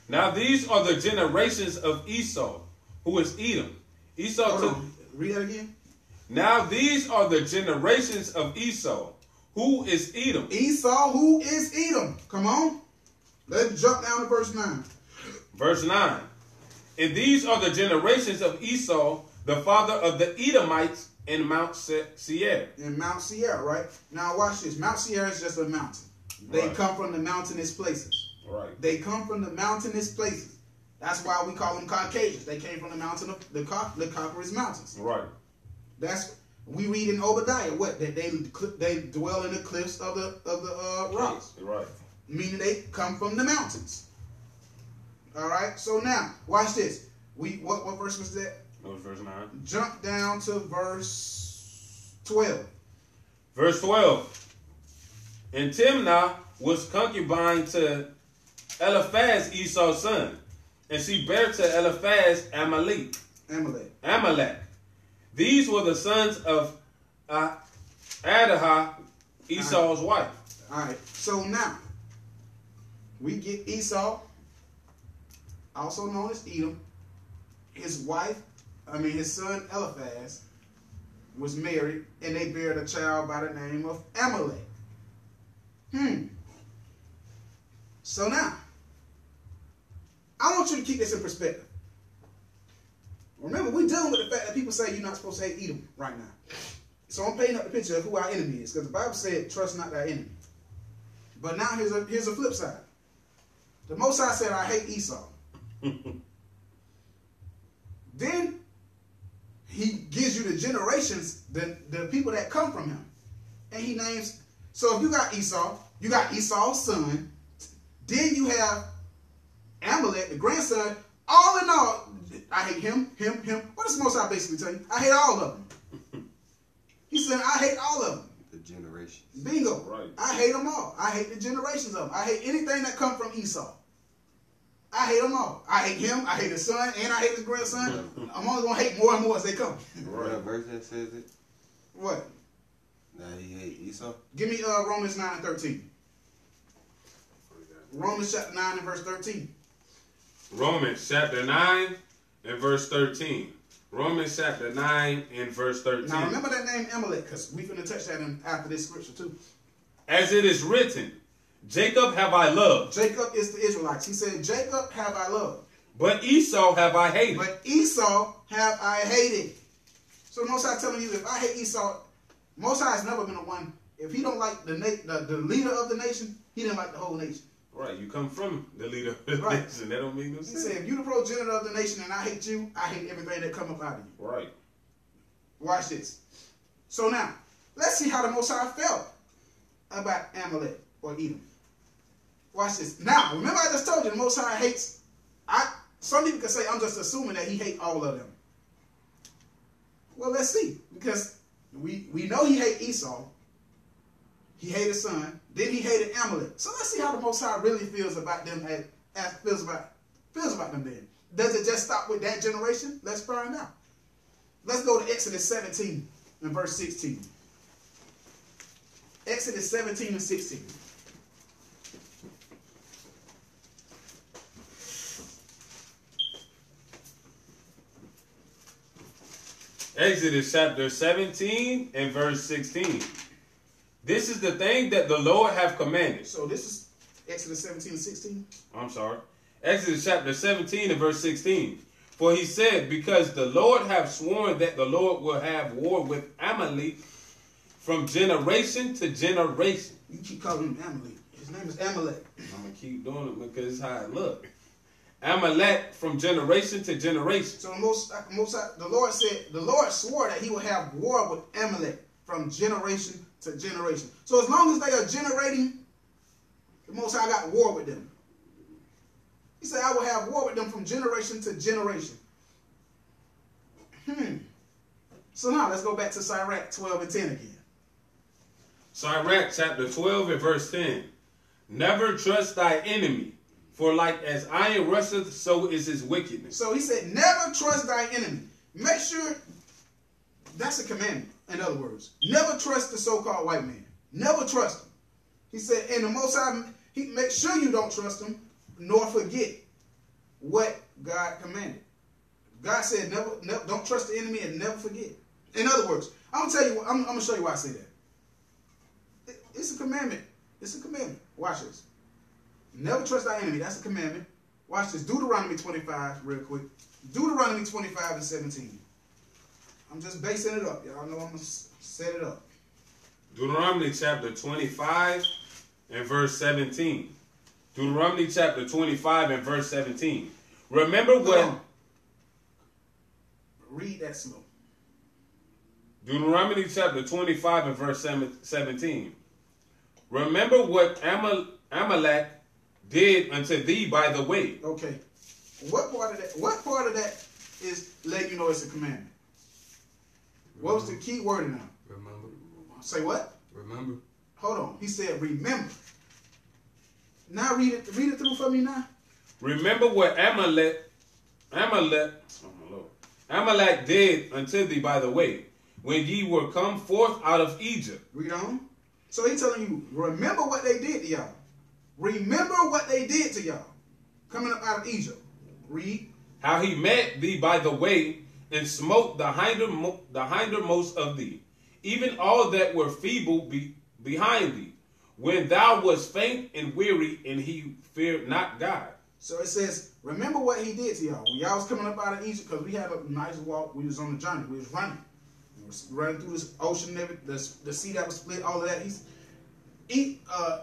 Now these are the generations of Esau, who is Edom. Esau took... Read that again. Now these are the generations of Esau, who is Edom. Esau, who is Edom. Come on. Let's jump down to verse 9. Verse 9. And these are the generations of Esau, the father of the Edomites in Mount Seir. In Mount Seir, right? Now watch this. Mount Seir is just a mountain. They Right. come from the mountainous places. Right. They come from the mountainous places. That's why we call them Caucasians. They came from the mountain of the Caucasus Mountains. Right. That's we read in Obadiah what that they dwell in the cliffs of the rocks, Right. meaning they come from the mountains. All right. So now watch this. What verse was that? That was verse 9. Jump down to verse 12. Verse 12. And Timnah was concubine to Eliphaz, Esau's son, and she bare to Eliphaz Amalek. These were the sons of Adahah, Esau's wife. All right. So now we get Esau, also known as Edom. His son Eliphaz was married, and they bare a child by the name of Amalek. So now, I want you to keep this in perspective. Remember, we're dealing with the fact that people say you're not supposed to hate Edom right now. So I'm painting up the picture of who our enemy is, because the Bible said, trust not thy enemy. But now here's a flip side. The Most High said, I hate Esau. Then he gives you the generations, the people that come from him. And he names, so if you got Esau's son, then you have Amalek, the grandson. All in all, I hate him. What does the Most High basically tell you? I hate all of them. He said, I hate all of them. The generations. Bingo. Right. I hate them all. I hate the generations of them. I hate anything that come from Esau. I hate them all. I hate him. I hate his son, and I hate his grandson. I'm only gonna hate more and more as they come. What verse that says it? What? That he hate Esau? Give me Romans 9 and 13. Romans chapter 9 and verse 13. Romans chapter 9 and verse 13. Romans chapter 9 and verse 13. Now remember that name Amalek, because we finna touch that after this scripture too. As it is written, Jacob have I loved, Jacob is the Israelites. He said, Jacob have I loved, but Esau have I hated. but Esau have I hated. So Most High telling you, if I hate Esau, Most High has never been the one. If he don't like the leader of the nation, he didn't like the whole nation. Right, you come from the leader of the Right. nation. That don't make no He sense. said, if you the progenitor of the nation and I hate you, I hate everything that come up out of you. Right. Watch this. So now, let's see how the Most High felt about Amalek or Edom. Watch this. Now, remember I just told you the Most High hates. Some people can say I'm just assuming that he hates all of them. Well, let's see. Because we know he hates Esau. He hated his son. Then he hated Amalek. So let's see how the Most High really feels about them. Feels about them then. Does it just stop with that generation? Let's find out. Let's go to Exodus 17 and verse 16. Exodus 17 and 16. Exodus chapter 17 and verse 16. This is the thing that the Lord hath commanded. So this is Exodus 17 and 16. I'm sorry. Exodus chapter 17 and verse 16. For he said, because the Lord hath sworn that the Lord will have war with Amalek from generation to generation. You keep calling him Amalek. His name is Amalek. I'm going to keep doing it because it's how it look. Amalek from generation to generation. So the Lord said, the Lord swore that he will have war with Amalek from generation to generation. So as long as they are generating, the Most High got war with them. He said, I will have war with them from generation to generation. So now let's go back to Sirach 12 and 10 again. Sirach chapter 12 and verse 10. Never trust thy enemy, for like as iron rusteth, so is his wickedness. So he said, never trust thy enemy. Make sure, that's a commandment, in other words. Never trust the so-called white man. Never trust him. He said, and the Most High, he make sure you don't trust him, nor forget what God commanded. God said, never, don't trust the enemy and never forget. In other words, I'm gonna tell you, I'm gonna show you why I say that. It's a commandment. It's a commandment. Watch this. Never trust thy enemy. That's a commandment. Watch this. Deuteronomy 25, real quick. Deuteronomy 25 and 17. I'm just basing it up. Y'all know I'm gonna set it up. Deuteronomy chapter 25 and verse 17. Deuteronomy chapter 25 and verse 17. Remember what... Read that slow. Deuteronomy chapter 25 and verse 17. Remember what Amalek did unto thee by the way. Okay. What part of that is letting you know it's a commandment? What was the key word in there? Remember. Say what? Remember. Hold on. He said remember. Now read it through for me now. Remember what Amalek did unto thee by the way, when ye were come forth out of Egypt. Read on. So he's telling you, remember what they did to y'all. Remember what they did to y'all. Coming up out of Egypt. Read. How he met thee by the way, and smote the hindermost of thee, even all that were feeble behind thee, when thou wast faint and weary, and he feared not God. So it says, remember what he did to y'all. When y'all was coming up out of Egypt, because we had a nice walk. We was on the journey. We was running. We was running through this ocean, the sea that was split, all of that.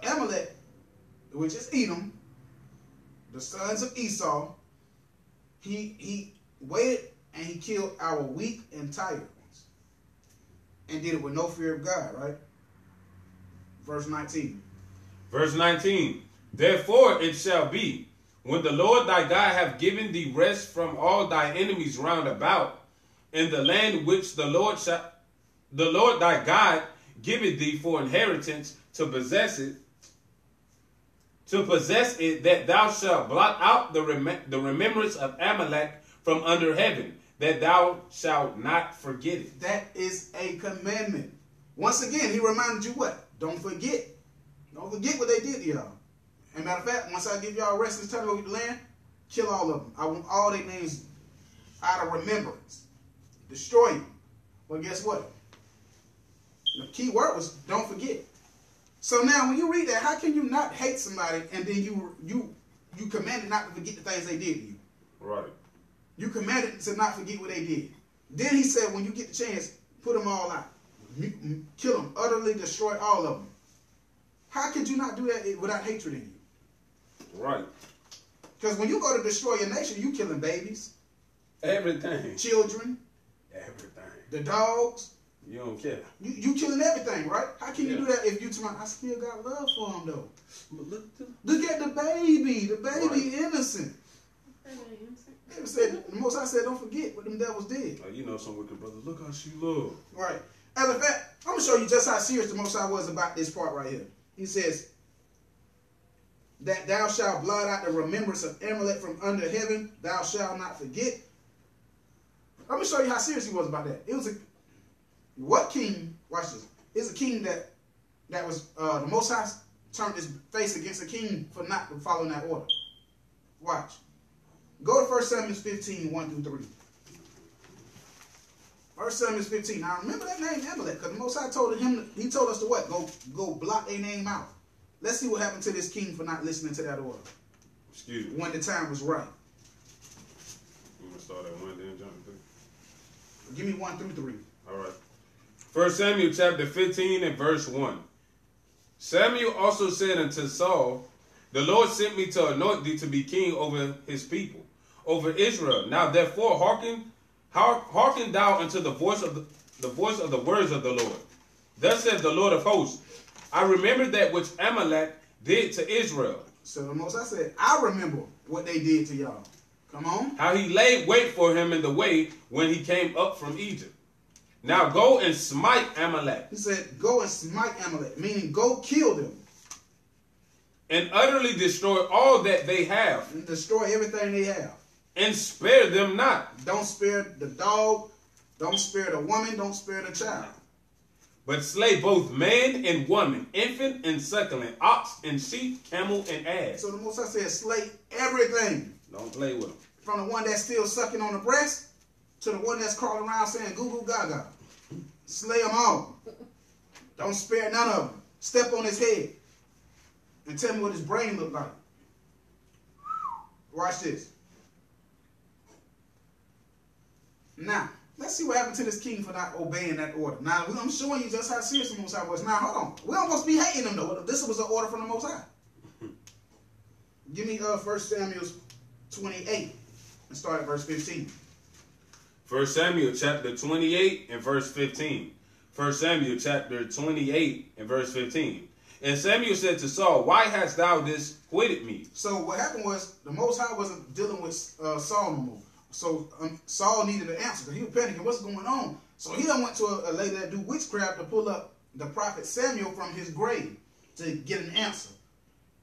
Amalek, which is Edom, the sons of Esau, he waited and he killed our weak and tired ones. And did it with no fear of God, right? Verse 19. Verse 19. Therefore it shall be, when the Lord thy God hath given thee rest from all thy enemies round about, in the land which the Lord thy God giveth thee for inheritance, to possess it, that thou shalt blot out the remembrance of Amalek from under heaven, that thou shalt not forget it. That is a commandment. Once again, he reminded you what? Don't forget. Don't forget what they did to y'all. And matter of fact, once I give y'all rest and tell you the land, kill all of them. I want all their names out of remembrance. Destroy them. Well, guess what? The key word was don't forget. So now when you read that, how can you not hate somebody and then you commanded not to forget the things they did to you? Right. You commanded to not forget what they did. Then he said, when you get the chance, put them all out. Kill them. Utterly destroy all of them. How could you not do that without hatred in you? Right. Because when you go to destroy your nation, you killing babies. Everything. Children. Everything. The dogs. You don't care. You killing everything, right? How can you do that if you tell me, I still got love for him, though? Look at the baby. The baby right. Innocent. The Most High said, don't forget what them devils did. You know some wicked brothers. Look how she loved. Right. As a fact, I'm going to show you just how serious the Most High was about this part right here. He says, that thou shalt blot out the remembrance of Amalek from under heaven, thou shalt not forget. Let me show you how serious he was about that. It was what king, watch this, it's a king that was, the Most High turned his face against a king for not following that order. Watch. Go to 1 Samuel 15, 1 through 3. 1 Samuel 15. Now remember that name Amalek, because the Most High told him, he told us to what? Go blot their name out. Let's see what happened to this king for not listening to that order. Excuse me. When the time was right. I'm going to start at 1, then jump to 3. Give me 1 through 3. All right. 1 Samuel chapter 15 and verse 1. Samuel also said unto Saul, the Lord sent me to anoint thee to be king over his people, over Israel. Now therefore hearken thou unto the voice of the words of the Lord. Thus said the Lord of hosts, I remember that which Amalek did to Israel. So the Most High said, I remember what they did to y'all. Come on. How he laid wait for him in the way when he came up from Egypt. Now go and smite Amalek. He said, go and smite Amalek, meaning go kill them. And utterly destroy all that they have. And destroy everything they have. And spare them not. Don't spare the dog. Don't spare the woman. Don't spare the child. But slay both man and woman, infant and suckling, ox and sheep, camel and ass. So the Most High said, slay everything. Don't play with them. From the one that's still sucking on the breast to the one that's crawling around saying goo goo gaga. Slay them all. Don't spare none of them. Step on his head. And tell me what his brain looked like. Watch this. Now, let's see what happened to this king for not obeying that order. Now, I'm showing you just how serious the Most High was. Now, hold on. We don't supposed to be hating him, though. This was an order from the Most High. Give me 1 Samuel 28 and start at verse 15. 1 Samuel chapter 28 and verse 15. 1 Samuel chapter 28 and verse 15. And Samuel said to Saul, why hast thou disquitted me? So what happened was the Most High wasn't dealing with Saul no more. So Saul needed an answer because he was panicking. What's going on? So he done went to a lady that do witchcraft to pull up the prophet Samuel from his grave to get an answer.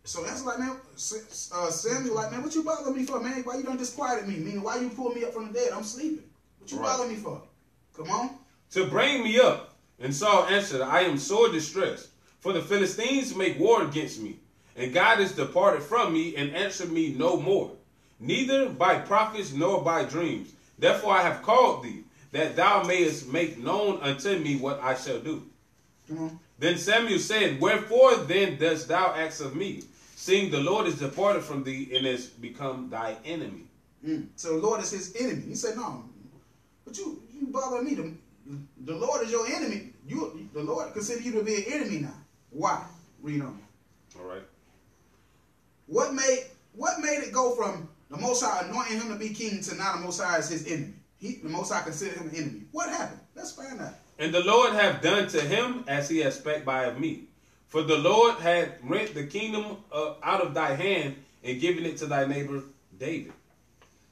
So that's like, man, Samuel like, man, what you bothering me for, man? Why you done disquieted me? Meaning, why you pull me up from the dead? I'm sleeping. What you bothering me for? Come on. To bring me up. And Saul answered, I am sore distressed. For the Philistines make war against me, and God is departed from me and answered me no more, neither by prophets nor by dreams. Therefore I have called thee, that thou mayest make known unto me what I shall do. Then Samuel said, wherefore then dost thou ask of me, seeing the Lord is departed from thee and has become thy enemy? So the Lord is his enemy. He said, no, but you bother me. The Lord is your enemy. The Lord consider you to be an enemy now. Why? Read on. All right. What made it go from the Most High anointing him to be king to now the Most High is his enemy? The Most High considered him an enemy. What happened? Let's find out. And the Lord hath done to him as he has spake by of me. For the Lord had rent the kingdom out of thy hand and given it to thy neighbor David.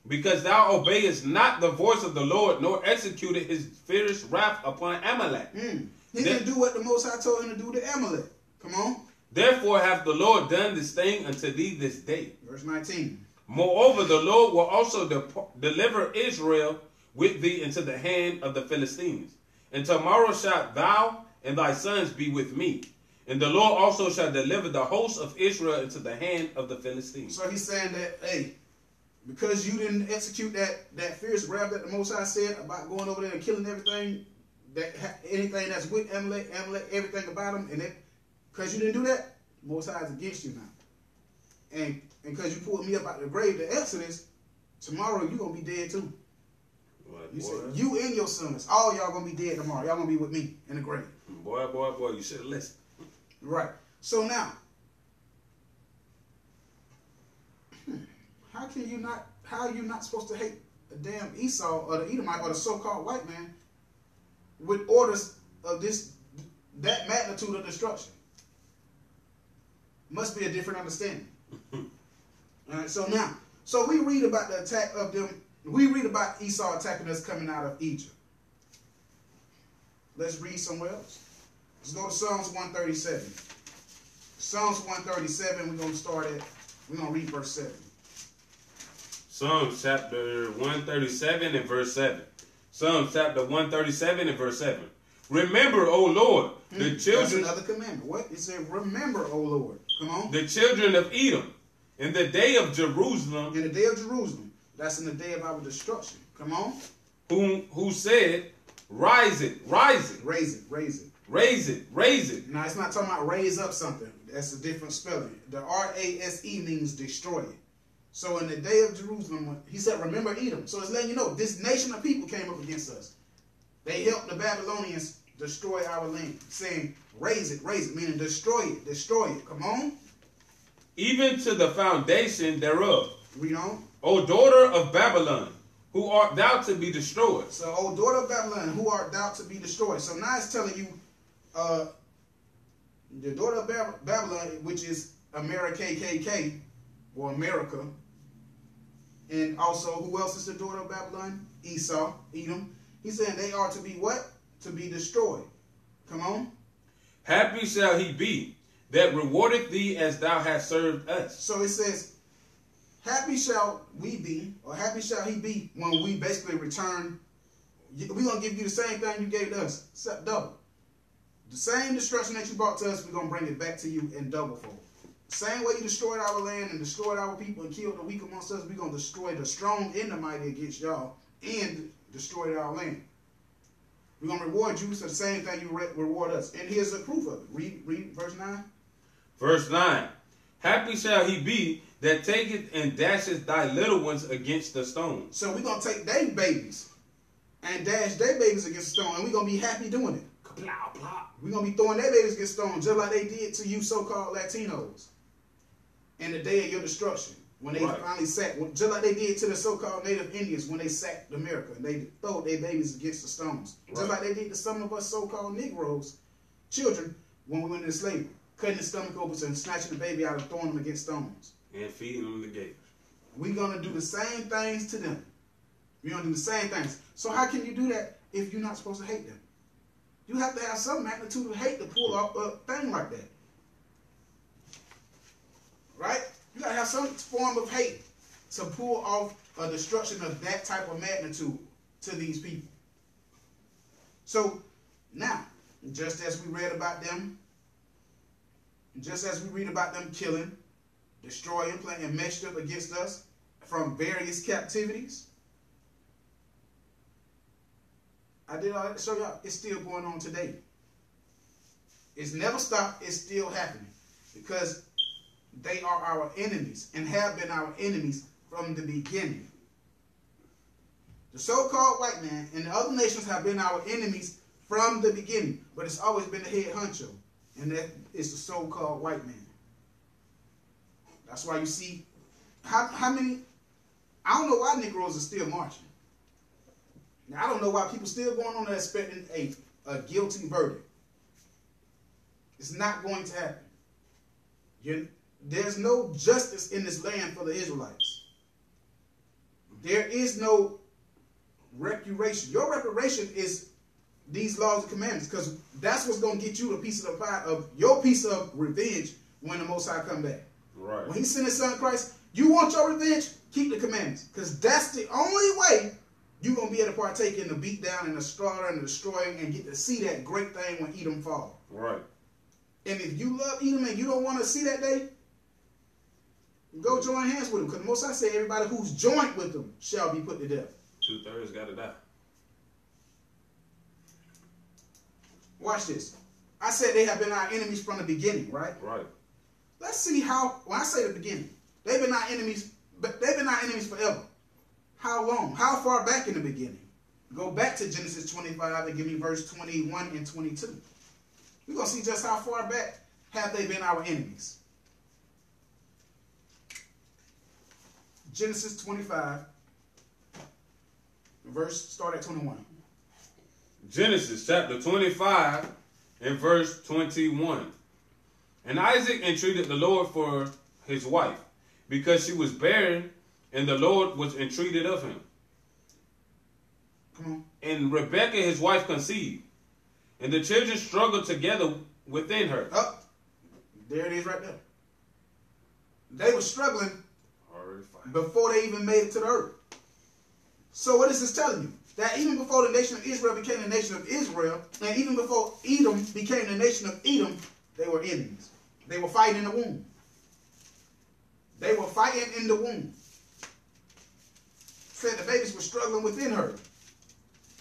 Because thou obeyest not the voice of the Lord, nor executed his fierce wrath upon Amalek. He didn't do what the Most High told him to do to Amalek. Come on. Therefore hath the Lord done this thing unto thee this day. Verse 19. Moreover, the Lord will also deliver Israel with thee into the hand of the Philistines. And tomorrow shalt thou and thy sons be with me. And the Lord also shall deliver the host of Israel into the hand of the Philistines. So he's saying that, hey, because you didn't execute that fierce wrath that the Most High said about going over there and killing everything, anything that's with Amalek, everything about him, and because you didn't do that, the Most High is against you now. And because you pulled me up out of the grave, the Exodus, tomorrow you're going to be dead too. You said, you and your sons, all y'all going to be dead tomorrow. Y'all going to be with me in the grave. Boy, you should have listened. Right. So now, how are you not supposed to hate a damn Esau or the Edomite or the so-called white man with orders of that magnitude of destruction? Must be a different understanding. All right, so we read about the attack of them. We read about Esau attacking us coming out of Egypt. Let's read somewhere else. Let's go to Psalms 137. Psalms 137, we're going to read verse 7. Psalms chapter 137 and verse 7. Psalms chapter 137 and verse 7. Remember, O Lord, the children... That's another commandment. What? It said, remember, O Lord. Come on. The children of Edom, in the day of Jerusalem. In the day of Jerusalem. That's in the day of our destruction. Come on. Who said, rise it, rise it. Raise it, raise it. Raise it, raise it. Now, it's not talking about raise up something. That's a different spelling. The R-A-S-E means destroy it. So in the day of Jerusalem, he said, remember Edom. So it's letting you know, this nation of people came up against us. They helped the Babylonians destroy our land. Saying, raise it, meaning destroy it, destroy it. Come on. Even to the foundation thereof. Read on. O daughter of Babylon, who art thou to be destroyed? So, O daughter of Babylon, who art thou to be destroyed? So now it's telling you, the daughter of Babylon, which is America, KKK, or America, and also, who else is the daughter of Babylon? Esau, Edom. He's saying they are to be what? To be destroyed. Come on. Happy shall he be that rewardeth thee as thou hast served us. So it says, happy shall we be, or happy shall he be, when we basically return. We're going to give you the same thing you gave to us, except double. The same destruction that you brought to us, we're going to bring it back to you in double fold. Same way you destroyed our land and destroyed our people and killed the weak amongst us, we're going to destroy the strong and the mighty against y'all and destroy our land. We're going to reward you for the same thing you reward us. And here's the proof of it. Read verse 9. Verse 9. Happy shall he be that taketh and dasheth thy little ones against the stone. So we're going to take their babies and dash their babies against the stone, and we're going to be happy doing it. Blah, blah. We're going to be throwing their babies against stones just like they did to you so-called Latinos in the day of your destruction. When they finally sacked, just like they did to the so-called Native Indians when they sacked America. And they throw their babies against the stones. Just like they did to some of us so-called Negroes, children, when we went into slavery. Cutting the stomach open and snatching the baby out and throwing them against stones. And feeding them the gators. We're going to do the same things to them. We're going to do the same things. So how can you do that if you're not supposed to hate them? You have to have some magnitude of hate to pull off a thing like that. Right? You got to have some form of hate to pull off a destruction of that type of magnitude to these people. So, now, just as we read about them, just as we read about them killing, destroying, planting mischief against us from various captivities, I did all that to show y'all it's still going on today. It's never stopped. It's still happening because they are our enemies and have been our enemies from the beginning. The so-called white man and the other nations have been our enemies from the beginning, but it's always been the head honcho, and that is the so-called white man. That's why you see how many. I don't know why Negroes are still marching. Now, I don't know why people still going on there expecting a guilty verdict. It's not going to happen. There's no justice in this land for the Israelites. There is no reparation. Your reparation is these laws and commandments, because that's what's going to get you a piece of the pie of your piece of revenge when the Most High come back. Right. When he sent his son Christ, you want your revenge? Keep the commandments, because that's the only way you're going to be able to partake in the beatdown and the slaughter and the destroying and get to see that great thing when Edom fall. Right. And if you love Edom and you don't want to see that day, go join hands with them, because the Most High said everybody who's joined with them shall be put to death. 2/3 got to die. Watch this. I said they have been our enemies from the beginning, right? Right. Let's see how, when I say the beginning, they've been our enemies, but they've been our enemies forever. How long? How far back in the beginning? Go back to Genesis 25 and give me verse 21 and 22. We're going to see just how far back have they been our enemies. Genesis 25, start at 21. Genesis chapter 25 and verse 21. And Isaac entreated the Lord for his wife, because she was barren, and the Lord was entreated of him. Come on. And Rebekah his wife conceived, and the children struggled together within her. There it is right there. They were struggling Already fighting. before they even made it to the earth. So what is this telling you? That even before the nation of Israel became the nation of Israel, and even before Edom became the nation of Edom, they were enemies. They were fighting in the womb. They were fighting in the womb. Said the babies were struggling within her.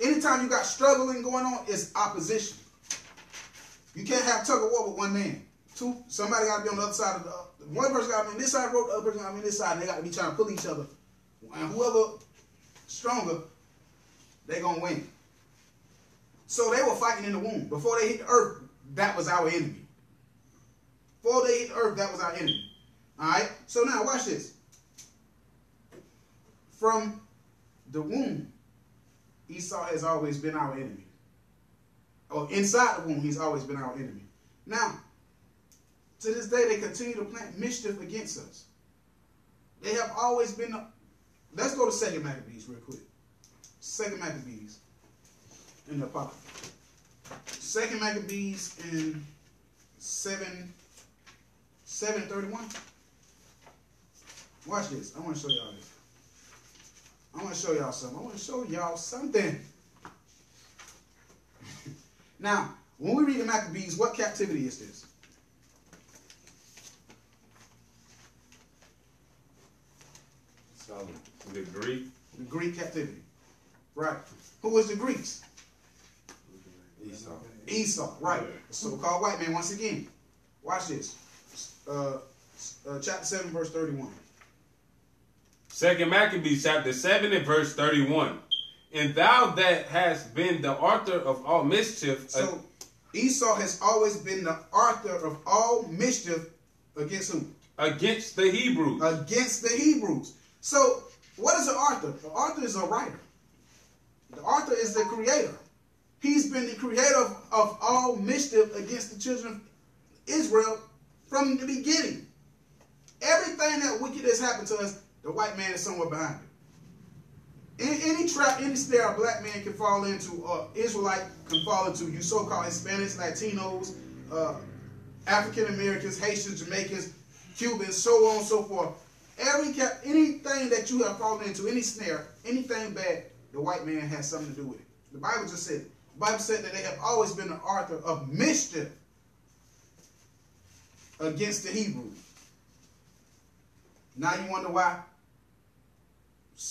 Anytime you got struggling going on, it's opposition. You can't have tug of war with one man. Somebody got to be on the other side of the. One person got to be on this side of the road, the other person got to be on this side, and they got to be trying to pull each other. And whoever stronger, they're going to win. So they were fighting in the womb. Before they hit the earth, that was our enemy. Before they hit the earth, that was our enemy. All right? So now, watch this. From the womb, Esau has always been our enemy. Or inside the womb, he's always been our enemy. Now, to this day, they continue to plant mischief against us. They have always been... Let's go to 2 Maccabees real quick. 2 Maccabees in the Apocrypha. 2 Maccabees in 7:31. Watch this. I want to show y'all this. I want to show y'all something. I want to show y'all something. Now, when we read the Maccabees, what captivity is this? So, the Greek. The Greek captivity. Right. Who was the Greeks? Esau. Esau. Right. The so-called white man once again. Watch this. Chapter 7, verse 31. 2 Maccabees chapter 7 and verse 31. And thou that hast been the author of all mischief. So Esau has always been the author of all mischief against whom? Against the Hebrews. Against the Hebrews. So what is an author? The author is a writer. The author is the creator. He's been the creator of all mischief against the children of Israel from the beginning. Everything that wicked has happened to us, the white man is somewhere behind it. Any trap, any snare a black man can fall into, or Israelite can fall into, you so-called Hispanics, Latinos, African Americans, Haitians, Jamaicans, Cubans, so on and so forth. Anything that you have fallen into, any snare, anything bad, the white man has something to do with it. The Bible just said it. The Bible said that they have always been the author of mischief against the Hebrews. Now you wonder why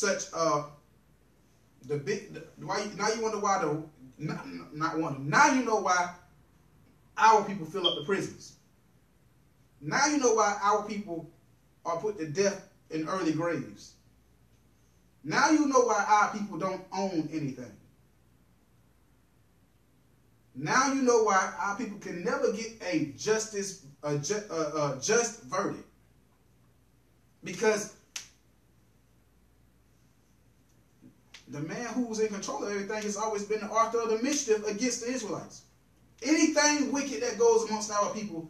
now you wonder why now you know why our people fill up the prisons. Now you know why our people are put to death in early graves. Now you know why our people don't own anything. Now you know why our people can never get a just verdict. Because the man who was in control of everything has always been the author of the mischief against the Israelites. Anything wicked that goes amongst our people,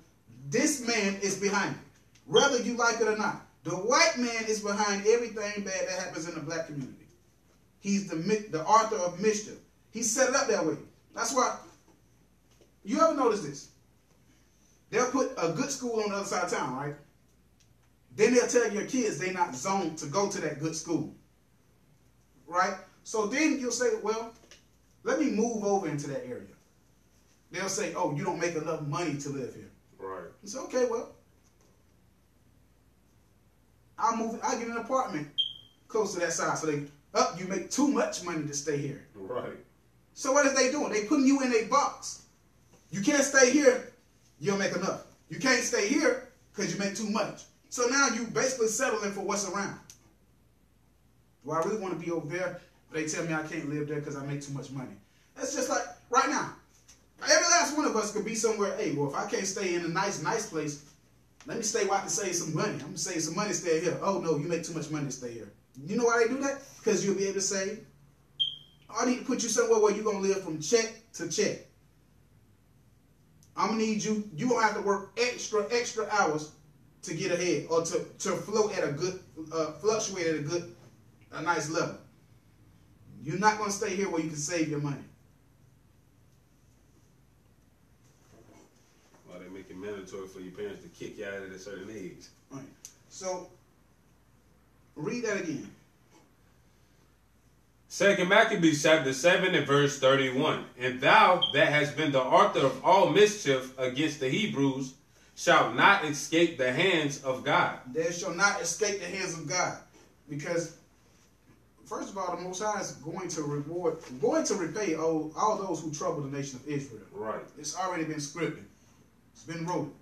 this man is behind it, whether you like it or not. The white man is behind everything bad that happens in the black community. He's the author of mischief. He set it up that way. That's why, you ever notice this? They'll put a good school on the other side of town, right? Then they'll tell your kids they're not zoned to go to that good school. Right? So then you'll say, well, let me move over into that area. They'll say, oh, you don't make enough money to live here. Right. You say, okay, well, I'll get an apartment close to that side. So you make too much money to stay here. Right. So what is they doing? They putting you in a box. You can't stay here, you don't make enough. You can't stay here because you make too much. So now you basically settling for what's around. Do I really want to be over there? But they tell me I can't live there because I make too much money. That's just like right now. Every last one of us could be somewhere, hey, well, if I can't stay in a nice place, let me stay where I can save some money. I'm going to save some money to stay here. Oh, no, you make too much money to stay here. You know why they do that? Because you'll be able to save. I need to put you somewhere where you're going to live from check to check. I'm going to need you. You're going to have to work extra hours to get ahead or to float at a good, fluctuate at a nice level. You're not going to stay here where you can save your money. Well, they make make it mandatory for your parents to kick you out at a certain age. Right. So, read that again. 2 Maccabees chapter 7 and verse 31. And thou that hast been the author of all mischief against the Hebrews shalt not escape the hands of God. There shall not escape the hands of God. Because, first of all, the Most High is going to repay all those who trouble the nation of Israel. Right. It's already been scripted. It's been wrote.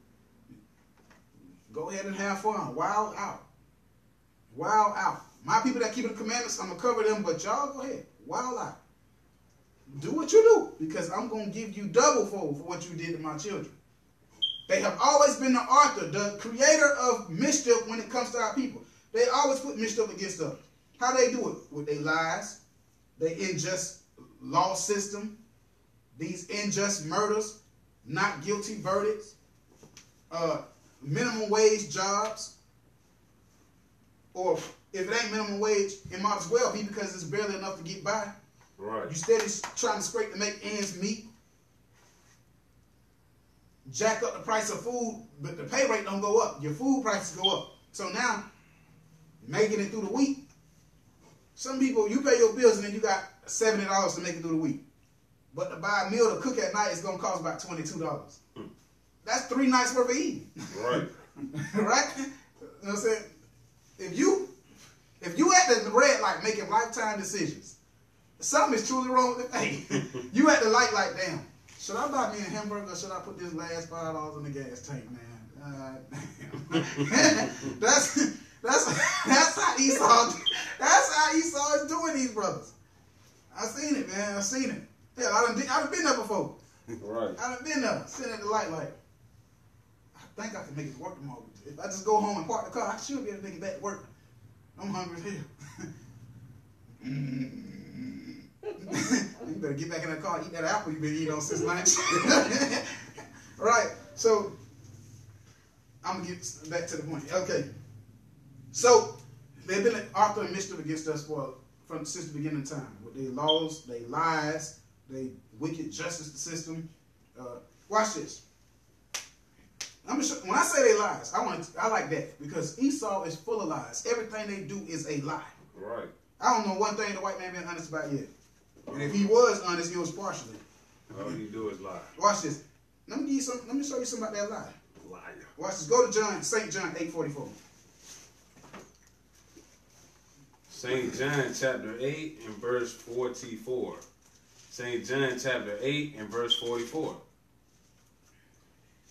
Go ahead and have fun. Wild out. Wild out. My people that keep the commandments, I'm going to cover them, but y'all go ahead. Wild out. Do what you do, because I'm going to give you double fold for what you did to my children. They have always been the author, the creator of mischief when it comes to our people. They always put mischief against us. How they do it? With their lies, their unjust law system, these unjust murders, not guilty verdicts, minimum wage jobs, or if it ain't minimum wage, it might as well be because it's barely enough to get by. Right. You steady trying to scrape to make ends meet. Jack up the price of food, but the pay rate don't go up. Your food prices go up. So now, making it through the week, some people, you pay your bills and then you got $70 to make it through the week. But to buy a meal to cook at night is going to cost about $22. That's 3 nights worth of eating. Right. Right? You know what I'm saying? If you at the red light making lifetime decisions, something is truly wrong with the thing. You at the light like, damn, should I buy me a hamburger or should I put this last $5 in the gas tank, man? Damn. That's how Esau. That's how Esau is doing these brothers. I seen it, man. I seen it. Hell, I done been there before. Right. I done been there, sitting at the light like, I think I can make it to work tomorrow. If I just go home and park the car, I should be able to make it back to work. I'm hungry as hell. You better get back in that car and eat that apple you've been eating on since lunch. Right. So, I'm going to get back to the point. Okay. So, they've been author of mischief against us since the beginning of time. With their laws, their lies, their wicked justice system. Watch this. When I say they lies, I like that because Esau is full of lies. Everything they do is a lie. Right. I don't know one thing the white man been honest about yet. And if he was honest, he was partially. All he do is lie. Watch this. Let me show you something about that lie. Liar. Watch this. Go to St. John 8:44. St. John chapter 8 and verse 44. St. John chapter 8 and verse 44.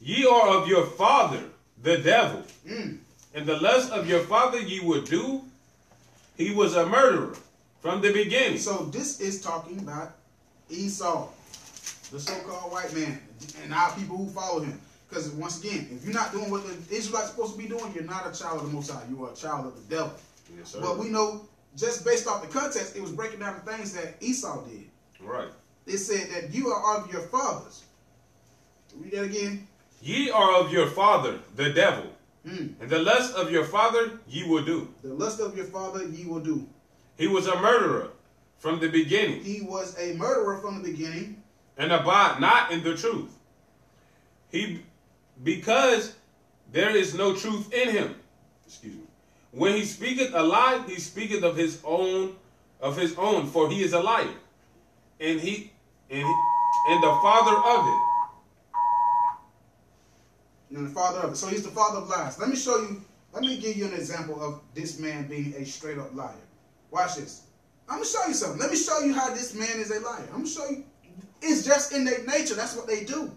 Ye are of your father, the devil, and the lust of your father ye would do. He was a murderer from the beginning. So this is talking about Esau, the so-called white man, and our people who follow him. Because once again, if you're not doing what the Israelites are supposed to be doing, you're not a child of the Most High. You are a child of the devil. Yes, sir. But we know, just based off the context, it was breaking down the things that Esau did. Right. It said that you are of your fathers. Read that again. Ye are of your father, the devil, and the lust of your father ye will do. The lust of your father ye will do. He was a murderer from the beginning, He was a murderer from the beginning, and abide not in the truth. Because there is no truth in him. Excuse me. When he speaketh a lie, he speaketh of his own, for he is a liar, and the father of it. And the father of it. So he's the father of lies. Let me give you an example of this man being a straight up liar. Watch this. I'm going to show you something. Let me show you how this man is a liar. I'm going to show you. It's just in their nature. That's what they do.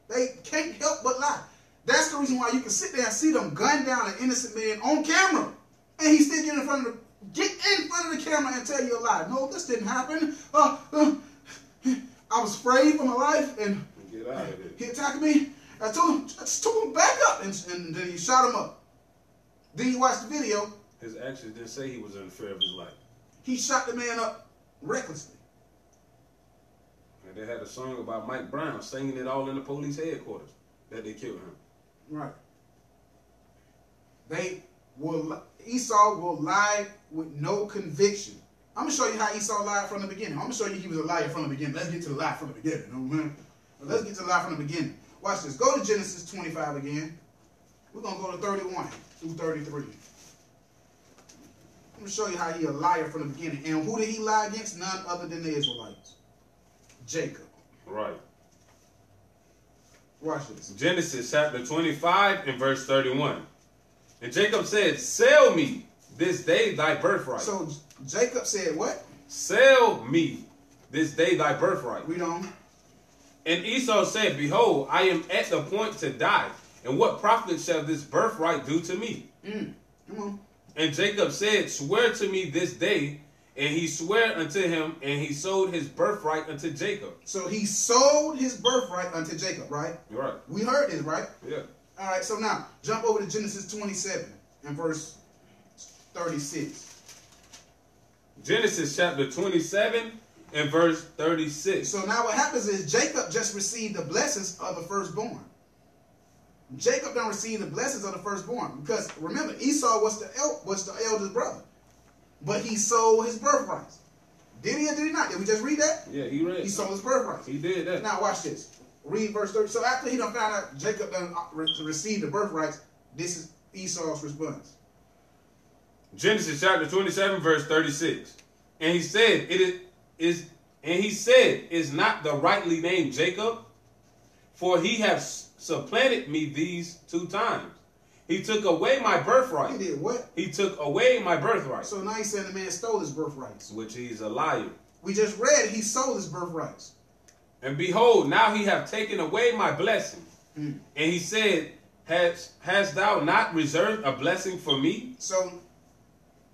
They can't help but lie. That's the reason why you can sit there and see them gun down an innocent man on camera. And he still get in front of the camera and tell you a lie. No, this didn't happen. I was afraid for my life and Get out of here. he attacked me. I just told him back up, and then he shot him up. Then you watch the video. His actions didn't say he was in fear of his life. He shot the man up recklessly. And they had a song about Mike Brown singing it all in the police headquarters that they killed him. Right. Esau will lie with no conviction. I'm going to show you how Esau lied from the beginning. I'm going to show you he was a liar from the beginning. Let's get to the lie from the beginning. Let's get to the lie from the beginning. Watch this. Go to Genesis 25 again. We're going to go to 31 through 33. Let me show you how he a liar from the beginning. And who did he lie against? None other than the Israelites. Jacob. Right. Watch this. Genesis chapter 25 and verse 31. And Jacob said, sell me this day thy birthright. So Jacob said what? Sell me this day thy birthright. Read on. And Esau said, behold, I am at the point to die. And what profit shall this birthright do to me? Come on. And Jacob said, swear to me this day. And he sware unto him, and he sold his birthright unto Jacob. So he sold his birthright unto Jacob, right? You're right. We heard this, right? Yeah. All right, so now, jump over to Genesis 27 and verse 36. Genesis chapter 27 and verse 36. So now what happens is Jacob just received the blessings of the firstborn. Jacob don't receive the blessings of the firstborn. Because remember, Esau was the eldest brother. But he sold his birthrights. Did he or did he not? Did we just read that? Yeah, he read. He sold his birthrights. He did that. Now watch this. Read verse 30. So after he done found out Jacob done received the birthrights, this is Esau's response. Genesis chapter 27 verse 36. And he said, is not the rightly named Jacob? For he hath supplanted me these 2 times. He took away my birthright. He did what? He took away my birthright. So now he's saying the man stole his birthrights. Which he's a liar. We just read he sold his birthrights. And behold, now he hath taken away my blessing. Mm. And he said, hast thou not reserved a blessing for me? So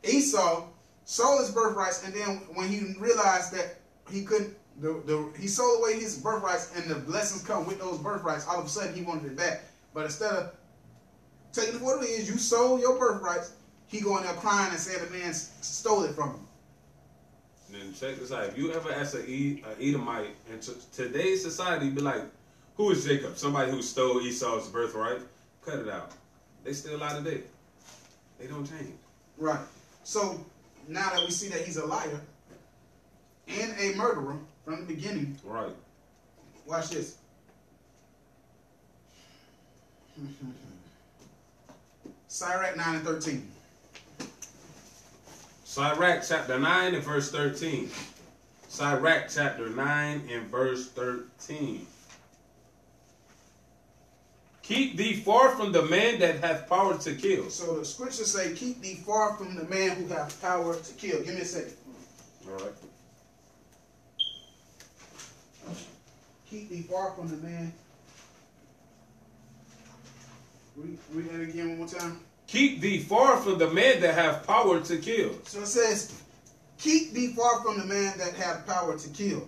Esau sold his birthrights, and then when he realized that he couldn't, he sold away his birthrights, and the blessings come with those birthrights. All of a sudden, he wanted it back. But instead of taking it for what it is, you sold your birthrights. He going there crying and saying the man stole it from him. And then check this out. If you ever ask an Edomite in today's society, be like, who is Jacob? Somebody who stole Esau's birthright? Cut it out. They still lie today. They don't change. Right. So now that we see that he's a liar and a murderer from the beginning, Right. watch this. Sirach 9 and 13. Sirach chapter 9 and verse 13. Sirach chapter 9 and verse 13. Keep thee far from the man that hath power to kill. So the scriptures say, keep thee far from the man who hath power to kill. Give me a second. All right. Keep thee far from the man. Read that again one more time. Keep thee far from the man that hath power to kill. So it says, keep thee far from the man that hath power to kill.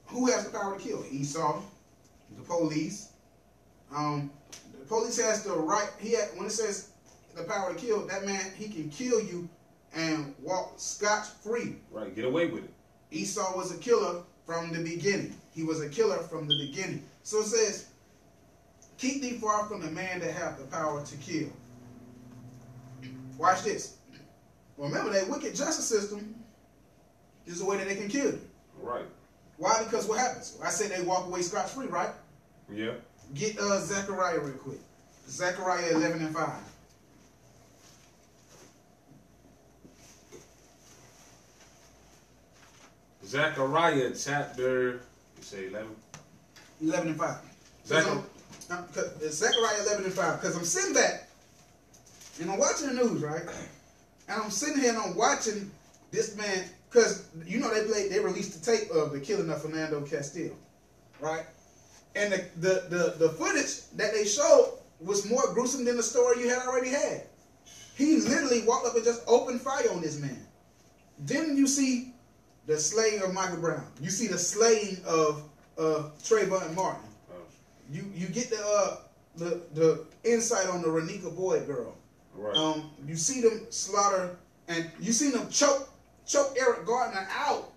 Who has the power to kill? Esau, the police. The police has the right. When it says the power to kill, that man, he can kill you and walk scotch-free. Right, get away with it. Esau was a killer from the beginning. He was a killer from the beginning. So it says, keep thee far from the man that hath the power to kill. Watch this. Remember, that wicked justice system is the way that they can kill you. Right. Why? Because what happens? I say they walk away scotch-free, right? Yeah. Get Zechariah real quick. Zechariah 11 and 5. Zechariah chapter, you say 11? 11 and 5. Zechariah 11 and 5. Because I'm sitting back and I'm watching the news, right? And I'm sitting here and I'm watching this man, because you know they released the tape of the killing of Fernando Castillo, right? And the footage that they showed was more gruesome than the story you had already had. He literally walked up and just opened fire on this man. Didn't you see the slaying of Michael Brown? You see the slaying of Trayvon Martin. You get the insight on the Renika Boyd girl. Right. You see them slaughter, and you see them choke Eric Gardner out.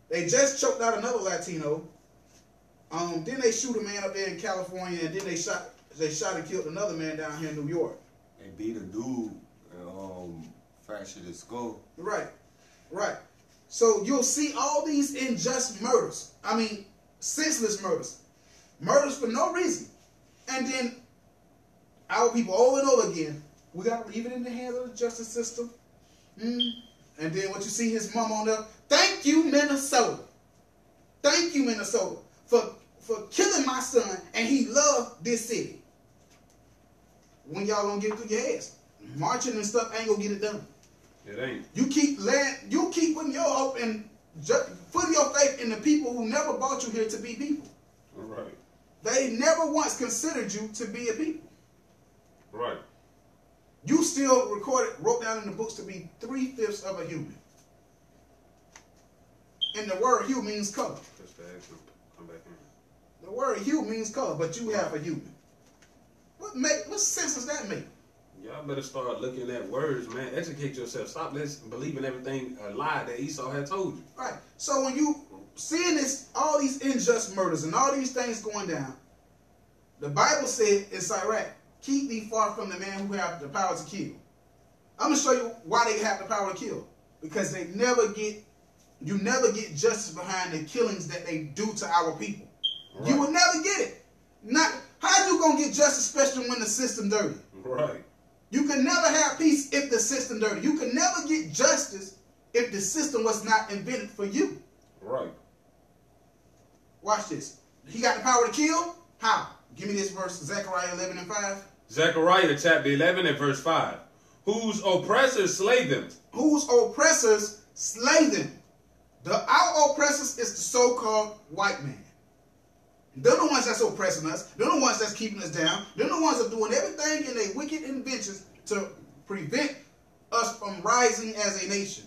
They just choked out another Latino. Then they shoot a man up there in California, and then they shot and killed another man down here in New York. And beat a dude and fractured his skull. Right. So you'll see all these unjust murders. I mean, senseless murders. Murders for no reason. And then our people over and over again, we got to leave it in the hands of the justice system. And then what you see his mom on there, thank you, Minnesota. Thank you, Minnesota, for killing my son, and he loved this city. When y'all gonna get it through your heads? Marching and stuff ain't gonna get it done. It ain't. You keep putting your hope and putting your faith in the people who never brought you here to be people. All right. They never once considered you to be a people. Right. You still wrote down in the books to be 3/5 of a human. And the word hue means color. Just to ask him, come back in. The word hue means color, but you have a human. What sense does that make? Y'all better start looking at words, man. Educate yourself. Stop believing everything a lie that Esau had told you. Right. So when you seeing all these unjust murders and all these things going down, the Bible said in Sirach, keep thee far from the man who have the power to kill. I'm going to show you why they have the power to kill. Because you never get justice behind the killings that they do to our people. Right. You will never get it. How you going to get justice, especially when the system dirty? Right. You can never have peace if the system dirty. You can never get justice if the system was not invented for you. Right. Watch this. He got the power to kill? How? Give me this verse, Zechariah 11:5. Zechariah chapter 11 and verse 5. Whose oppressors slay them. Whose oppressors slay them. Our oppressors is the so-called white man. They're the ones that's oppressing us. They're the ones that's keeping us down. They're the ones that are doing everything in their wicked inventions to prevent us from rising as a nation.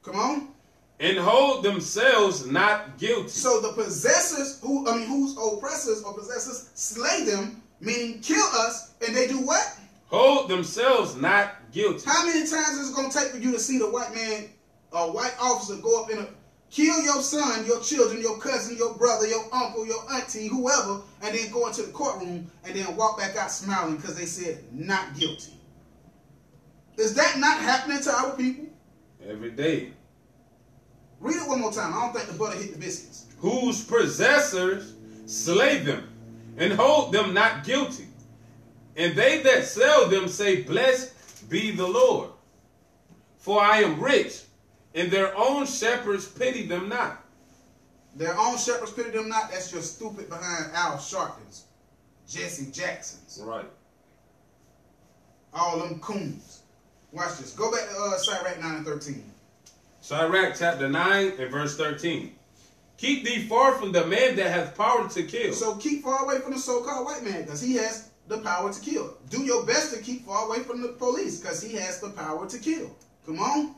Come on. And hold themselves not guilty. So the possessors, whose oppressors or possessors slay them, meaning kill us, and they do what? Hold themselves not guilty. How many times is it going to take for you to see the white man, a white officer go up and kill your son, your children, your cousin, your brother, your uncle, your auntie, whoever, and then go into the courtroom and then walk back out smiling because they said not guilty? Is that not happening to our people? Every day. Read it one more time. I don't think the butter hit the biscuits. Whose possessors slay them and hold them not guilty. And they that sell them say, blessed be the Lord. For I am rich, and their own shepherds pity them not. Their own shepherds pity them not. That's your stupid behind Al Sharptons, Jesse Jacksons. Right. All them coons. Watch this. Go back to Sirach 9 and 13. Sirach chapter 9 and verse 13. Keep thee far from the man that hath power to kill. So keep far away from the so-called white man because he has the power to kill. Do your best to keep far away from the police because he has the power to kill. Come on.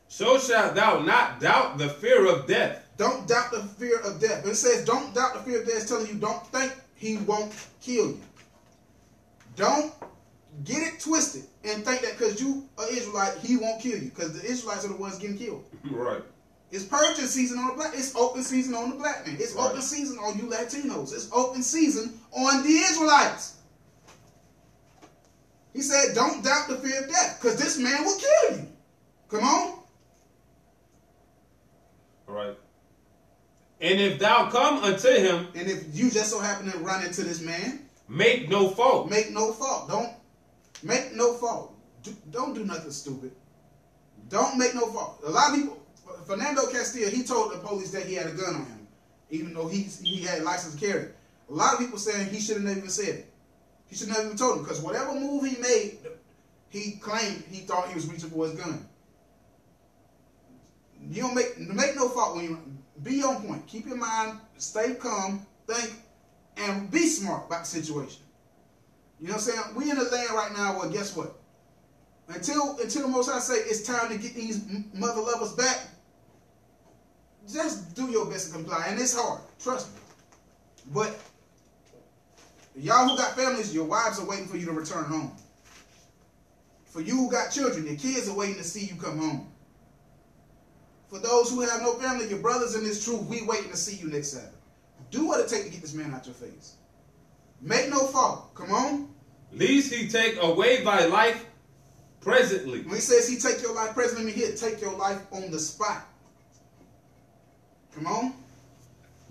So shalt thou not doubt the fear of death. Don't doubt the fear of death. It says don't doubt the fear of death. It's telling you don't think he won't kill you. Don't get it twisted and think that because you are Israelite, he won't kill you. Because the Israelites are the ones getting killed. Right. It's purging season on the black. It's open season on the black man. It's open season on you Latinos. It's open season on the Israelites. He said, don't doubt the fear of death, because this man will kill you. Come on. All right. And if thou come unto him, and if you just so happen to run into this man, make no fault. Make no fault. Don't make no fault. Don't do nothing stupid. Don't make no fault. A lot of people, Fernando Castillo, he told the police that he had a gun on him, even though he had a license to carry it. A lot of people saying he should have never even said it. He should have never even told him, because whatever move he made, he claimed he thought he was reaching for his gun. You don't make no fault when you be on point. Keep your mind, stay calm, think, and be smart about the situation. You know what I'm saying? We in a land right now where, guess what? Until the Most High say it's time to get these mother lovers back, just do your best to comply. And it's hard, trust me. But y'all who got families, your wives are waiting for you to return home. For you who got children, your kids are waiting to see you come home. For those who have no family, your brothers in this truth, we waiting to see you next Sabbath. Do what it takes to get this man out your face. Make no fault. Come on. Lest he take away thy life presently. When he says he take your life presently, he'll take your life on the spot. Come on.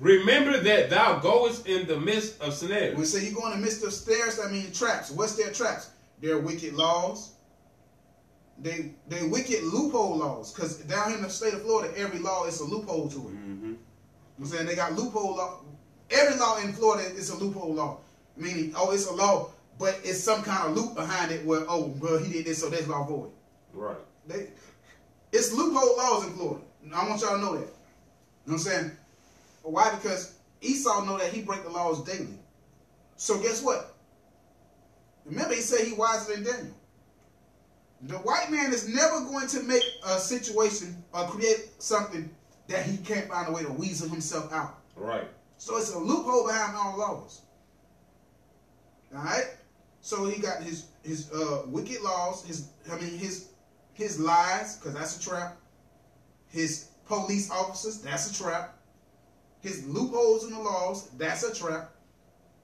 Remember that thou goest in the midst of snares. When we say you go in the midst of snares, that means traps. What's their traps? Their wicked laws. They wicked loophole laws. Because down here in the state of Florida, every law is a loophole to it. Mm-hmm. I'm saying they got loophole law. Every law in Florida is a loophole law. Meaning, oh, it's a law, but it's some kind of loop behind it where, oh, well, he did this, so that's law void. Right. It's loophole laws in Florida. I want y'all to know that. You know what I'm saying? Why? Because Esau know that he break the laws daily. So guess what? Remember, he said he wiser than Daniel. The white man is never going to make a situation or create something that he can't find a way to weasel himself out. Right. So it's a loophole behind all laws. All right. So he got his wicked laws. His lies, because that's a trap. His police officers, that's a trap. His loopholes in the laws, that's a trap.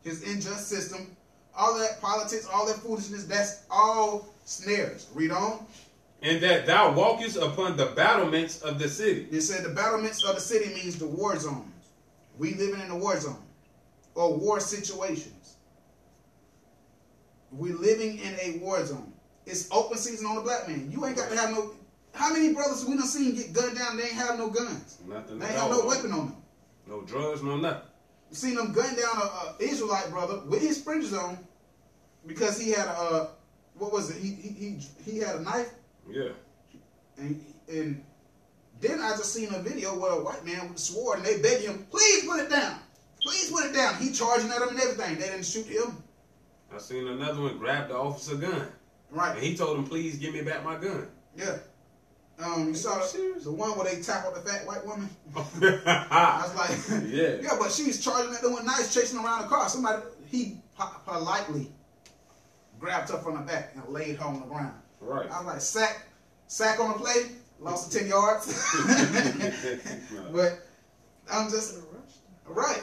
His unjust system, all of that politics, all that foolishness, that's all snares. Read on. And that thou walkest upon the battlements of the city. It said the battlements of the city means the war zones. We living in a war zone or war situations. We're living in a war zone. It's open season on the black man. You ain't got to have no. How many brothers we done seen get gunned down? They ain't have no guns. Nothing. They ain't have no weapon on them. No drugs, no nothing. You seen them gun down a Israelite brother with his fringes on because he had a what was it? He had a knife. Yeah. And then I just seen a video where a white man swore and they begged him, please put it down. Please put it down. He charging at him and everything. They didn't shoot him. I seen another one grab the officer gun. Right. And he told him, please give me back my gun. Yeah. You saw the one where they tap on the fat white woman? I was like, yeah, but she's charging at them with knives, chasing around the car. He politely grabbed her from the back and laid her on the ground. Right. I was like, sack on the play, lost the 10 yards. But I'm just, right.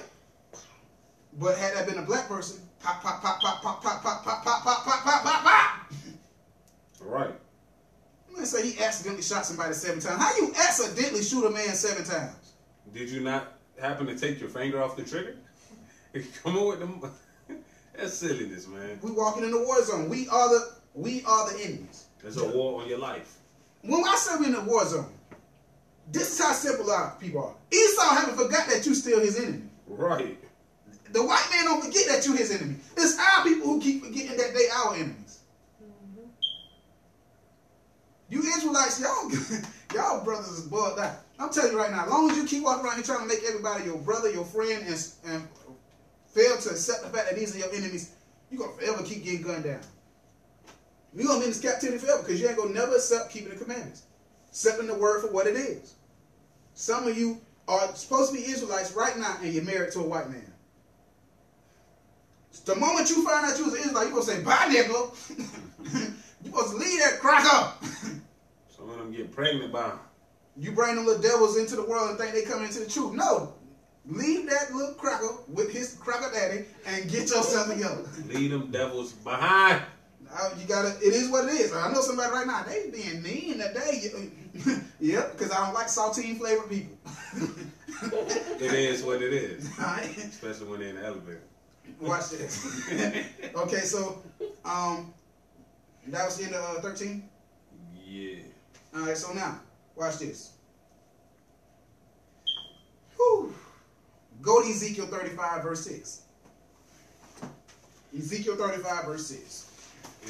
But had that been a black person, pop, pop, pop, pop, pop, pop, pop, pop, pop, pop, pop, pop, pop, pop. Right. Let's say he accidentally shot somebody 7 times. How you accidentally shoot a man 7 times? Did you not happen to take your finger off the trigger? Come on with them. That's silliness, man. We walking in the war zone. We are the enemies. There's a war on your life. When I say we're in the war zone, this is how simple our people are. Esau haven't forgot that you still his enemy. Right. The white man don't forget that you his enemy. It's our people who keep forgetting that they our enemies. You Israelites, y'all brothers is bugged out. I'm telling you right now, as long as you keep walking around here trying to make everybody your brother, your friend, and fail to accept the fact that these are your enemies, you're going to forever keep getting gunned down. You're going to be in this captivity forever because you ain't going to never accept keeping the commandments. Accepting the word for what it is. Some of you are supposed to be Israelites right now and you're married to a white man. The moment you find out you was an Israelite, you're going to say, bye, nigga. You're supposed to leave that cracker. Some of them get pregnant by him. You bring them little devils into the world and think they come into the truth. No. Leave that little cracker with his cracker daddy and get yourself together. Leave them devils behind. You gotta. It is what it is. I know somebody right now. They being mean today. Yep, because I don't like saltine flavored people. It is what it is. Right. Especially when they're in the elevator. Watch this. Okay, so that was the end of 13. Yeah. All right, so now watch this. Whew. Go to Ezekiel 35, verse 6. Ezekiel 35, verse 6.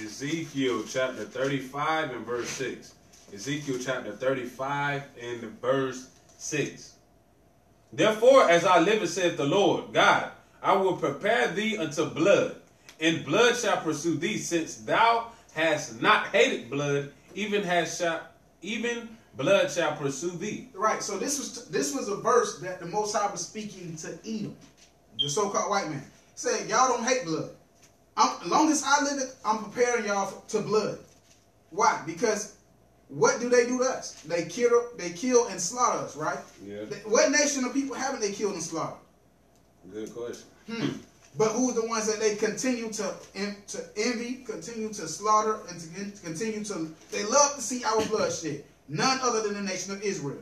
Ezekiel chapter 35 and verse 6. Ezekiel chapter 35 and verse 6. Therefore, as I live, saith the Lord God, I will prepare thee unto blood, and blood shall pursue thee, since thou hast not hated blood, even blood shall pursue thee. Right. So this was a verse that the Most High was speaking to Edom, the so-called white man, saying, y'all don't hate blood. As long as I live it, I'm preparing y'all to blood. Why? Because what do they do to us? They kill and slaughter us, right? Yeah. What nation of people haven't they killed and slaughtered? Good question. But who are the ones that they continue to envy, continue to slaughter, and to continue to... They love to see our bloodshed. None other than the nation of Israel.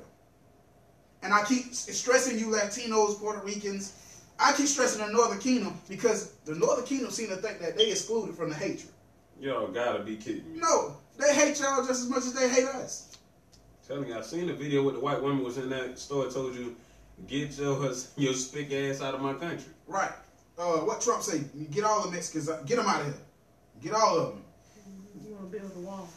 And I keep stressing you Latinos, Puerto Ricans. I keep stressing the Northern Kingdom because the Northern Kingdom seem to think that they excluded from the hatred. Y'all gotta be kidding me. No, they hate y'all just as much as they hate us. Telling you, I seen the video with the white woman was in that store. Told you, get your spick ass out of my country. Right. What Trump say? Get all the Mexicans, get them out of here. Get all of them. You want to build a wall?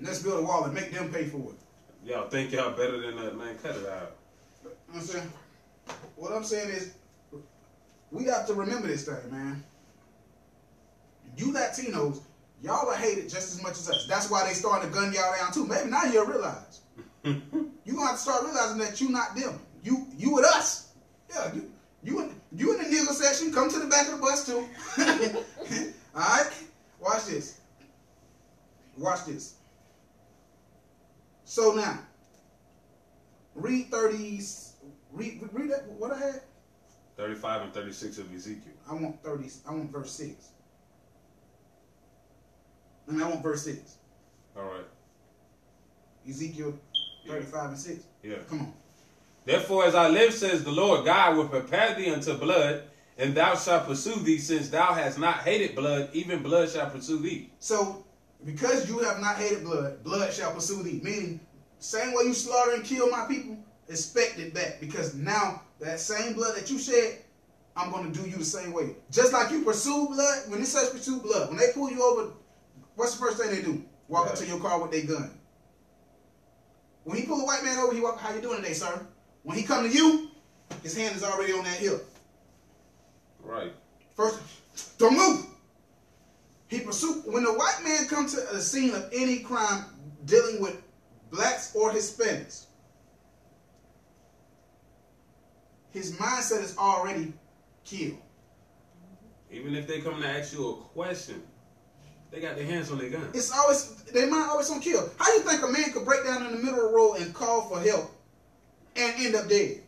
Let's build a wall and make them pay for it. Y'all think y'all better than that, man? Cut it out. You know what I'm saying? What I'm saying is, we have to remember this thing, man. You Latinos, y'all are hated just as much as us. That's why they starting to gun y'all down too. Maybe now you'll realize. You're gonna have to start realizing that you not them. You with us. Yeah, you in the nigger section. Come to the back of the bus too. All right, watch this. Watch this. So now, read 30s. Read that. What I had? 35 and 36 of Ezekiel. I want 30. I want verse 6. And I want verse 6. All right. Ezekiel 35 and 6. Yeah. Come on. Therefore, as I live, says the Lord God, will prepare thee unto blood, and thou shalt pursue thee, since thou hast not hated blood, even blood shall pursue thee. So, because you have not hated blood, blood shall pursue thee. Meaning, same way you slaughter and kill my people, expect it back. Because now, that same blood that you shed, I'm going to do you the same way. Just like you pursue blood, when it says pursue blood, when they pull you over, what's the first thing they do? Walk up to your car with their gun. When he pull a white man over, he walk, how you doing today, sir? When he come to you, his hand is already on that hip. Right. First, don't move. He pursue. When the white man comes to the scene of any crime dealing with blacks or Hispanics, his mindset is already killed. Even if they come to ask you a question, they got their hands on their gun. It's always, their mind always on kill. How you think a man could break down in the middle of the road and call for help and end up dead?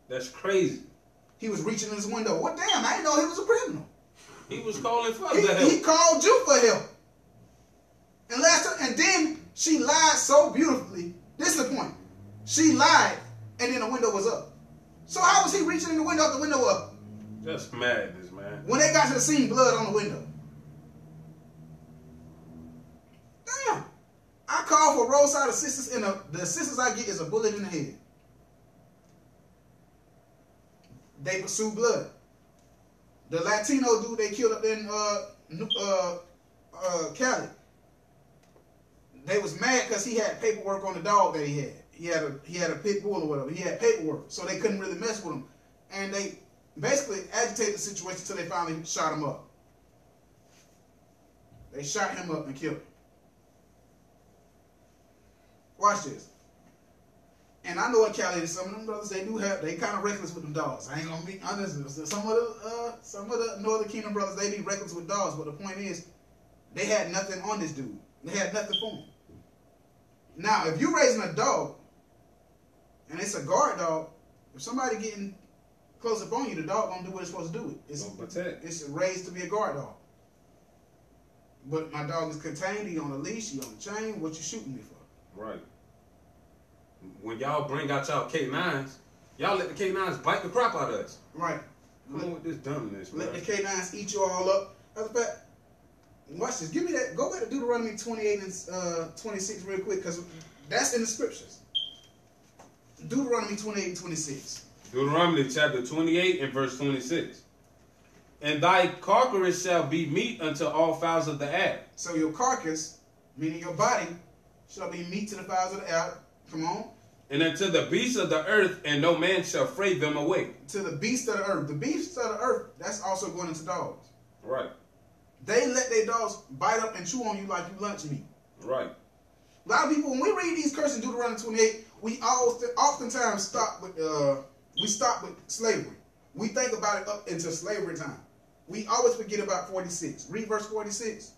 That's crazy. He was reaching in his window. What damn, I didn't know he was a criminal. He was calling for the help. He called you for help. And then she lied so beautifully. This is the point. She lied and then the window was up. So how was he reaching in the window if the window up? That's madness, man. When they got to the scene, blood on the window. Damn. I call for roadside assistance and the assistance I get is a bullet in the head. They pursue blood. The Latino dude they killed up there in Cali. They was mad because he had paperwork on the dog that he had. He had a pit bull or whatever. He had paperwork, so they couldn't really mess with him. And they basically agitated the situation until they finally shot him up. They shot him up and killed him. Watch this. And I know in Cali, some of them brothers, they kind of reckless with them dogs. I ain't gonna be honest. Some of the Northern Kingdom brothers, they be reckless with dogs. But the point is, they had nothing on this dude. They had nothing for him. Now, if you're raising a dog, and it's a guard dog, if somebody getting close up on you, the dog gonna do what it's supposed to do. It's raised to be a guard dog. But my dog is contained. He on a leash. He on a chain. What you shooting me for? Right. When y'all bring out y'all K9s, y'all let the K9s bite the crap out of us. Right. Come on with this dumbness, man. Let the K9s eat you all up. As a fact, watch this. Give me that. Go back to Deuteronomy 28 and 26 real quick, because that's in the scriptures. Deuteronomy 28 and 26. Deuteronomy chapter 28 and verse 26. And thy carcass shall be meat unto all fowls of the air. So your carcass, meaning your body, shall be meat to the fowls of the air. Come on. And unto the beasts of the earth, and no man shall fray them away. To the beasts of the earth. The beasts of the earth, that's also going into dogs. Right. They let their dogs bite up and chew on you like you lunch meat. Right. A lot of people, when we read these curses in Deuteronomy 28, we oftentimes stop with slavery. We think about it up into slavery time. We always forget about 46. Read verse 46.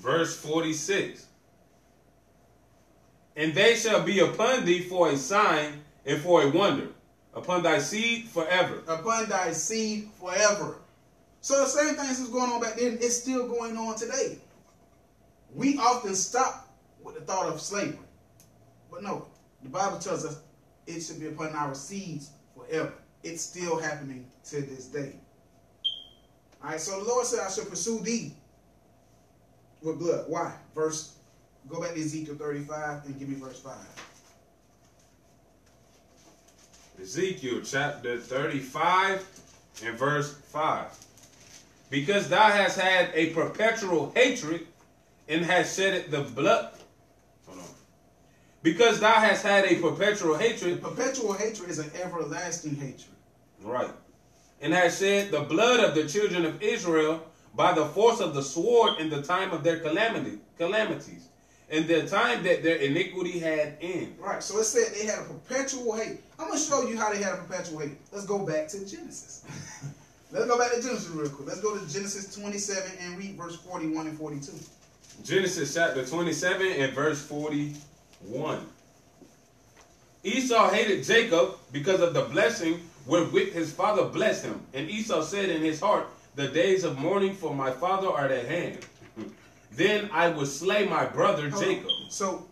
Verse 46. And they shall be upon thee for a sign and for a wonder, upon thy seed forever. Upon thy seed forever. So the same things was going on back then, it's still going on today. We often stop with the thought of slavery. But no, the Bible tells us it should be upon our seeds forever. It's still happening to this day. All right, so the Lord said, I shall pursue thee with blood. Why? Go back to Ezekiel 35 and give me verse 5. Ezekiel chapter 35 and verse 5. Because thou hast had a perpetual hatred and hast shedded the blood. Hold on. Because thou hast had a perpetual hatred. Perpetual hatred is an everlasting hatred. Right. And hast shed the blood of the children of Israel by the force of the sword in the time of their calamities, in the time that their iniquity had end. Right, so it said they had a perpetual hate. I'm going to show you how they had a perpetual hate. Let's go back to Genesis. Let's go back to Genesis real quick. Let's go to Genesis 27 and read verse 41 and 42. Genesis chapter 27 and verse 41. Esau hated Jacob because of the blessing wherewith his father blessed him. And Esau said in his heart, the days of mourning for my father are at hand. Then I will slay my brother Jacob. So,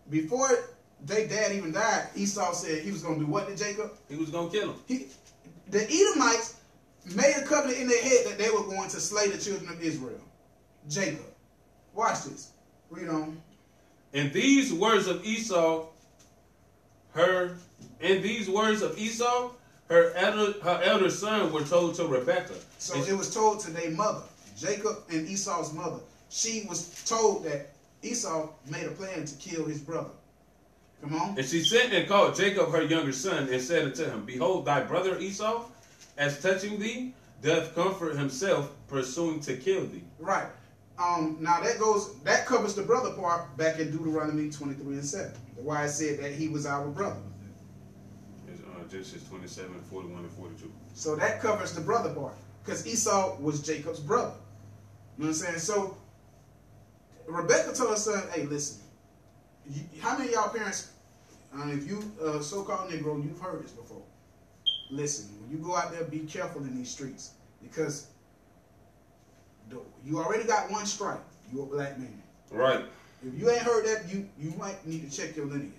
before their dad even died, Esau said he was going to do what to Jacob? He was going to kill him. The Edomites made a covenant in their head that they were going to slay the children of Israel. Jacob. Watch this. Read on. And these words of Esau, her elder son were told to Rebekah. So it was told to their mother, Jacob and Esau's mother. She was told that Esau made a plan to kill his brother. Come on. And she sent and called Jacob her younger son and said unto him, behold, thy brother Esau, as touching thee, doth comfort himself, pursuing to kill thee. Right. Now that covers the brother part back in Deuteronomy 23 and 7. Why I said that he was our brother. It's, Genesis 27, 41 and 42. So that covers the brother part. Because Esau was Jacob's brother. You know what I'm saying? So Rebecca told her son, hey, listen, how many of y'all parents, if you so-called Negro, you've heard this before. Listen, when you go out there, be careful in these streets. Because you already got one strike. You're a black man. Right. If you ain't heard that, you might need to check your lineage.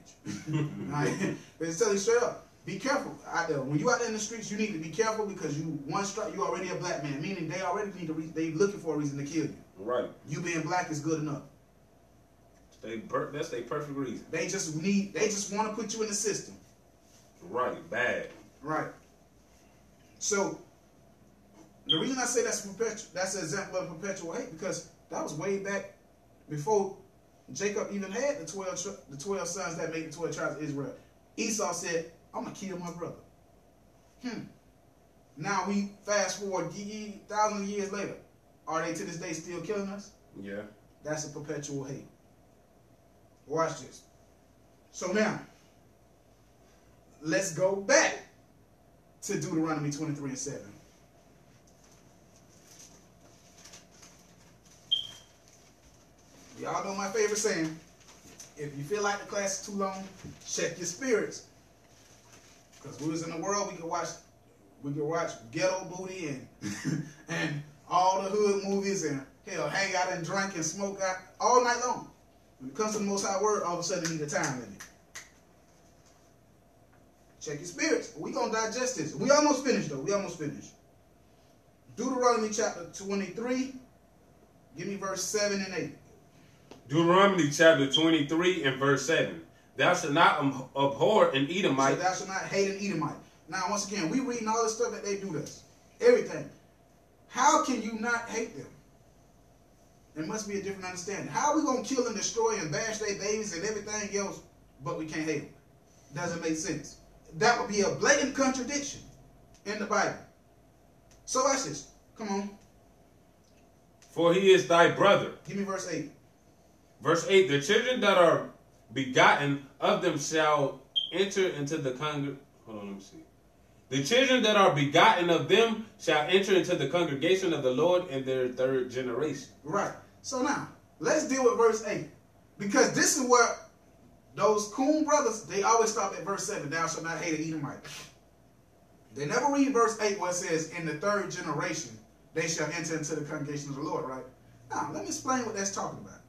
Right? But it's telling you straight up, be careful out there. When you out there in the streets, you need to be careful because you one strike, you already a black man. Meaning they already need to they looking for a reason to kill you. Right. You being black is good enough. That's their perfect reason. They just want to put you in the system. Right. Bad. Right. So the reason I say that's an example of perpetual hate because that was way back before Jacob even had the 12 sons that made the 12 tribes of Israel. Esau said, I'm going to kill my brother. Now we fast forward thousands of years later. Are they to this day still killing us? Yeah. That's a perpetual hate. Watch this. So now, let's go back to Deuteronomy 23 and 7. Y'all know my favorite saying. If you feel like the class is too long, check your spirits. Because we was in the world, we could watch Ghetto Booty and all the hood movies and hell, hang out and drink and smoke out all night long. When it comes to the Most High Word, all of a sudden you need a time limit. Check your spirits. We gonna digest this. We almost finished though. We almost finished. Deuteronomy chapter 23. Give me verse 7 and 8. Deuteronomy chapter 23 and verse 7. Thou shalt not abhor an Edomite. So thou shalt not hate an Edomite. Now, once again, we reading all the stuff that they do to us. Everything. How can you not hate them? There must be a different understanding. How are we going to kill and destroy and bash their babies and everything else, but we can't hate them? Doesn't make sense. That would be a blatant contradiction in the Bible. So watch this. Come on. For he is thy brother. Give me verse 8. Verse 8. The children that are begotten of them shall enter into the congregation. Hold on, let me see. The children that are begotten of them shall enter into the congregation of the Lord in their third generation. Right. So now, let's deal with verse 8. Because this is where those coon brothers, they always stop at verse 7. Thou shalt not hate an Edomite. They never read verse 8 where it says, in the third generation, they shall enter into the congregation of the Lord, right? Now, let me explain what that's talking about.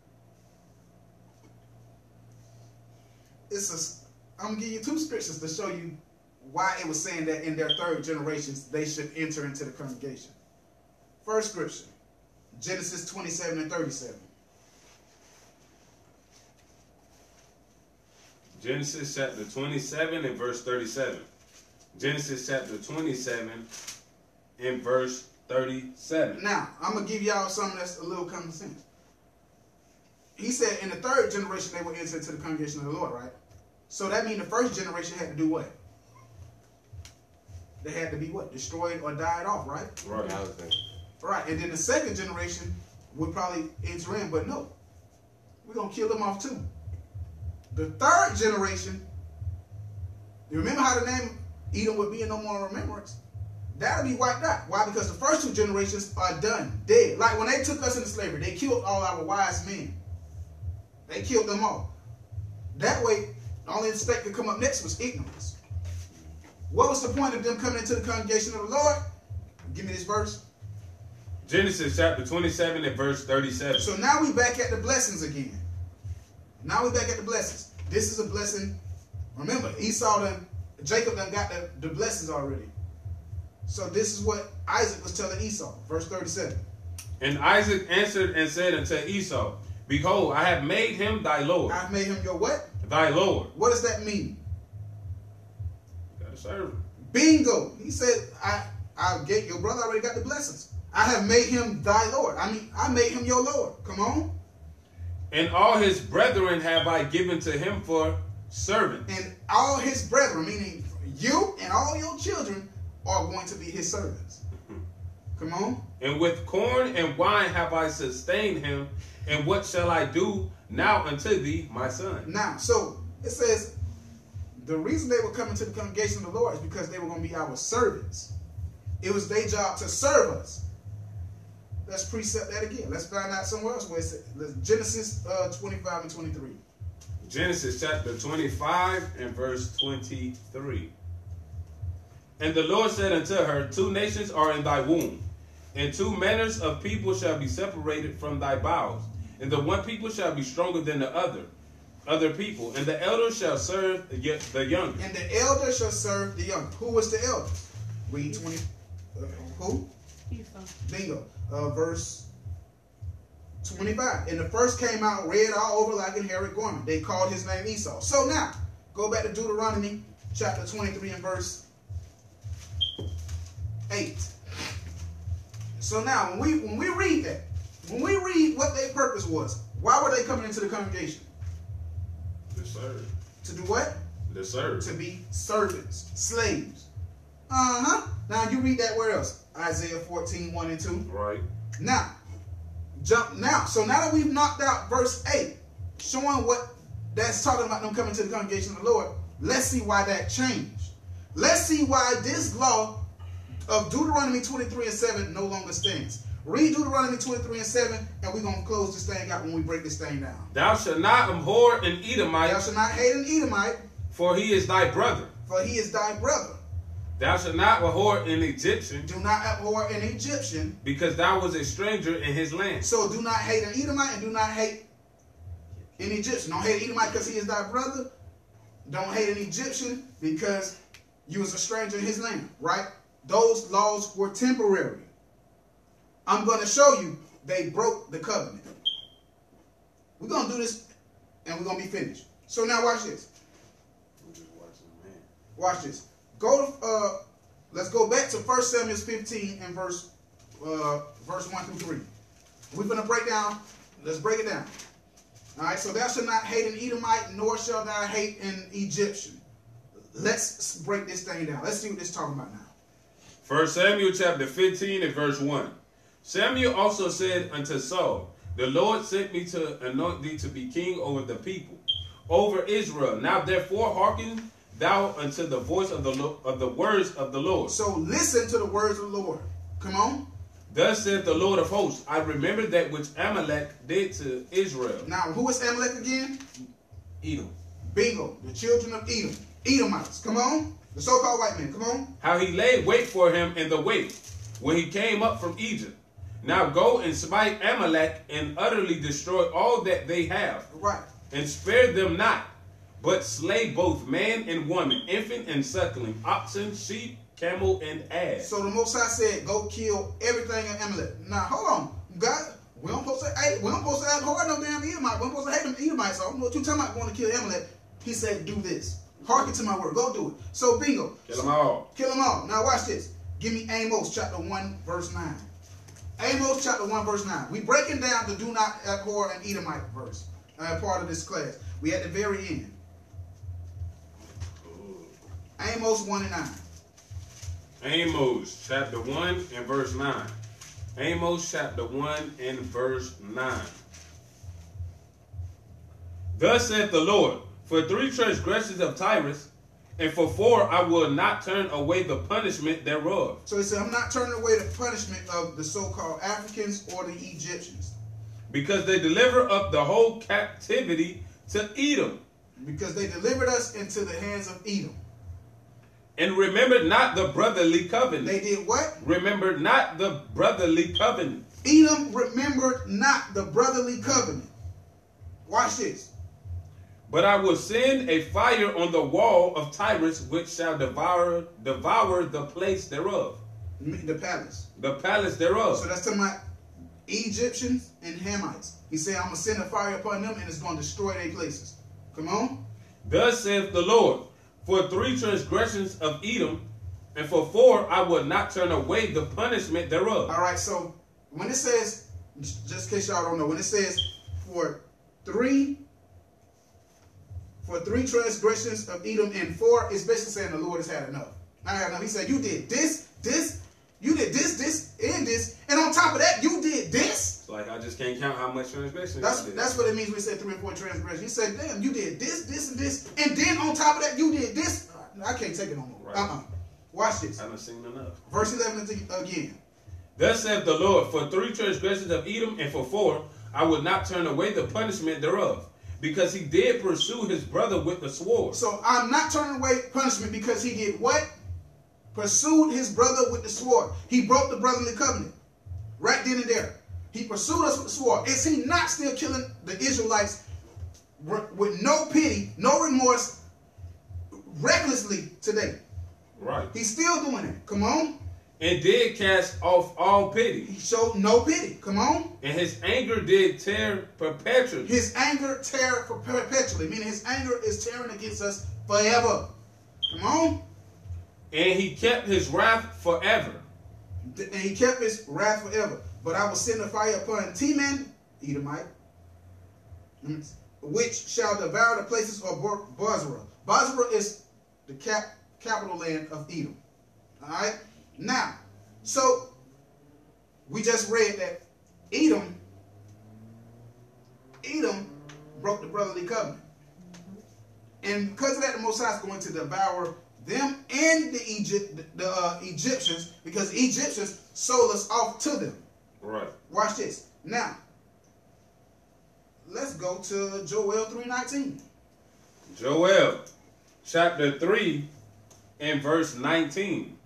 I'm going to give you two scriptures to show you why it was saying that in their third generations they should enter into the congregation. First scripture, Genesis 27 and 37. Genesis chapter 27 and verse 37. Genesis chapter 27 and verse 37. Now, I'm going to give y'all something that's a little common sense. He said in the third generation they would enter into the congregation of the Lord, right? So that means the first generation had to do what? They had to be what? Destroyed or died off, right? Right. Right. And then the second generation would probably enter in, but no. We're going to kill them off too. The third generation, you remember how the name Edom would be in no more remembrance? That'll be wiped out. Why? Because the first two generations are done, dead. Like when they took us into slavery, they killed all our wise men. They killed them all. That way, the only mistake that could come up next was ignorance. What was the point of them coming into the congregation of the Lord? Give me this verse. Genesis chapter 27 and verse 37. So now we back at the blessings again. Now we back at the blessings. This is a blessing. Remember, Jacob done got the blessings already. So this is what Isaac was telling Esau. Verse 37. And Isaac answered and said unto Esau, Behold, I have made him thy Lord. I've made him your what? Thy Lord. What does that mean? You gotta serve him. Bingo. He said, I'll get your brother already got the blessings. I have made him thy Lord. I mean, I made him your Lord. Come on. And all his brethren have I given to him for servants. And all his brethren, meaning you and all your children, are going to be his servants. Come on. And with corn and wine have I sustained him. And what shall I do now unto thee, my son? Now, so it says the reason they were coming to the congregation of the Lord is because they were going to be our servants. It was their job to serve us. Let's precept that again. Let's find out somewhere else where it says Genesis 25 and 23. Genesis chapter 25 and verse 23. And the Lord said unto her, Two nations are in thy womb, and two manners of people shall be separated from thy bowels. And the one people shall be stronger than the other people, and the elder shall serve the younger. And the elder shall serve the younger. Who was the elder? Read 20. Who? Esau. Bingo. Verse 25. And the first came out red all over like an hairy garment. They called his name Esau. So now, go back to Deuteronomy chapter 23 and verse 8. So now, when we read that, when we read what their purpose was, why were they coming into the congregation? To serve. To do what? To serve. To be servants, slaves. Now you read that where else? Isaiah 14, 1 and 2. Right. Now, jump now. So now that we've knocked out verse 8, showing what that's talking about them coming to the congregation of the Lord, let's see why that changed. Let's see why this law of Deuteronomy 23 and 7 no longer stands. Read Deuteronomy 23 and 7, and we're going to close this thing out when we break this thing down. Thou shalt not abhor an Edomite. Thou shalt not hate an Edomite, For he is thy brother. for he is thy brother. Thou shalt not abhor an Egyptian. Do not abhor an Egyptian. Because thou was a stranger in his land. So do not hate an Edomite and do not hate an Egyptian. Don't hate an Edomite because he is thy brother. Don't hate an Egyptian because you was a stranger in his land, right? Those laws were temporary. I'm going to show you they broke the covenant. We're going to do this and we're going to be finished. So now watch this. Watch this. Let's go back to 1 Samuel 15 and verse 1 through 3. We're going to break down. Let's break it down. All right. So thou shalt not hate an Edomite, nor shalt thou hate an Egyptian. Let's break this thing down. Let's see what this is talking about now. 1 Samuel chapter 15 and verse 1. Samuel also said unto Saul, The Lord sent me to anoint thee to be king over the people, over Israel. Now therefore hearken thou unto the voice of the words of the Lord. So listen to the words of the Lord. Come on. Thus saith the Lord of hosts, I remember that which Amalek did to Israel. Now, who is Amalek again? Edom. Bingo. The children of Edom. Edomites. Come on. The so-called white men. Come on. How he laid wait for him in the way when he came up from Egypt. Now go and smite Amalek and utterly destroy all that they have. Right. And spare them not. but slay both man and woman, infant and suckling, oxen, sheep, camel, and ass. So the Most High said, go kill everything in Amalek. Now, hold on. God, we don't supposed to abhor no damn Edomite. We don't supposed to hate them Edomites. So I don't know what you're talking about going to kill Amalek. He said, do this. Hearken to my word. Go do it. So bingo. Kill them all. Kill them all. Now watch this. Give me Amos chapter 1 verse 9. Amos chapter 1 verse 9. We breaking down the do not abhor an Edomite verse. Part of this class. We at the very end. Amos 1 and 9. Amos chapter 1 and verse 9. Amos chapter 1 and verse 9. Thus saith the Lord, for 3 transgressions of Tyrus, and for 4 I will not turn away the punishment thereof. So he said, I'm not turning away the punishment of the so-called Africans or the Egyptians. Because they deliver up the whole captivity to Edom. Because they delivered us into the hands of Edom. And remembered not the brotherly covenant. They did what? Remembered not the brotherly covenant. Edom remembered not the brotherly covenant. Watch this. But I will send a fire on the wall of Tyrus, which shall devour the place thereof. The palace. The palace thereof. So that's talking about Egyptians and Hamites. He said, I'm going to send a fire upon them and it's going to destroy their places. Come on. Thus saith the Lord, for 3 transgressions of Edom, and for 4 I will not turn away the punishment thereof. All right, so when it says, just in case y'all don't know, when it says for three transgressions of Edom and 4, it's basically saying the Lord has had enough. I had enough. He said, you did this, you did this, and this, and on top of that, you did this. It's like I just can't count how much transgression. That's what it means when we say 3 and 4 transgressions. He said, damn, you did this, and this, and then on top of that, you did this. I can't take it no more. Right. Watch this. I haven't seen enough. Verse 11 again. Thus saith the Lord, for 3 transgressions of Edom, and for 4 I will not turn away the punishment thereof, because he did pursue his brother with the sword. So I'm not turning away punishment because he did what? Pursued his brother with the sword. He broke the brotherly covenant. Right then and there. He pursued us with the sword. Is he not still killing the Israelites with no pity, no remorse, recklessly today? Right. He's still doing it. Come on. And did cast off all pity. He showed no pity. Come on. And his anger did tear perpetually. His anger tear perpetually. Meaning his anger is tearing against us forever. Come on. And he kept his wrath forever. And he kept his wrath forever. But I will send a fire upon Teman, Edomite, which shall devour the places of Bozrah. Bozrah is the capital land of Edom. All right? Now, so we just read that Edom broke the brotherly covenant. And because of that, the Most High is going to devour them and the Egyptians, because the Egyptians sold us off to them. Right. Watch this. Now, let's go to Joel 3:19. Joel chapter 3 and verse 19.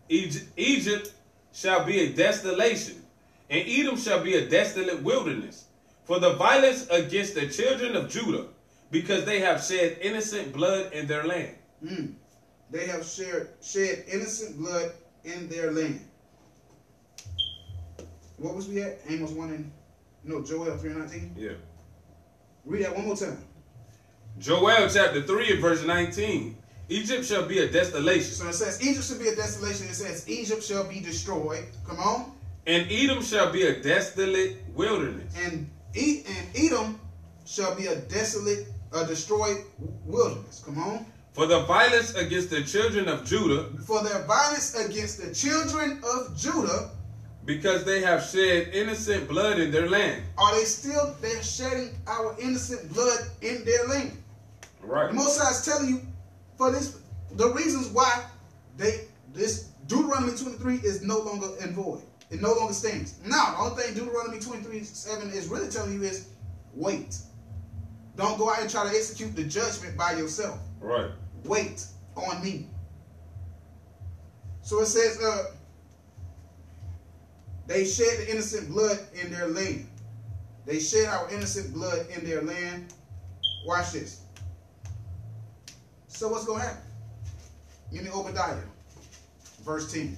Egypt shall be a desolation, and Edom shall be a desolate wilderness, for the violence against the children of Judah, because they have shed innocent blood in their land. They have shed innocent blood in their land. What was we at? Amos 1 and... No, Joel 3:19? Yeah. Read that one more time. Joel chapter 3 and verse 19. Egypt shall be a desolation. So it says Egypt shall be a desolation. It says Egypt shall be destroyed. Come on. And Edom shall be a desolate wilderness. And Edom shall be a desolate, destroyed wilderness. Come on. For the violence against the children of Judah. For their violence against the children of Judah. Because they have shed innocent blood in their land. Are they still, they're shedding our innocent blood in their land. Right. The Most High is telling you, for this, the reasons why this Deuteronomy 23 is no longer in void. It no longer stands. Now, the only thing Deuteronomy 23:7 is really telling you is wait. Don't go out and try to execute the judgment by yourself. Right. Wait on me. So it says, they shed the innocent blood in their land. They shed our innocent blood in their land. Watch this. So what's going to happen? Give me Obadiah, verse 10.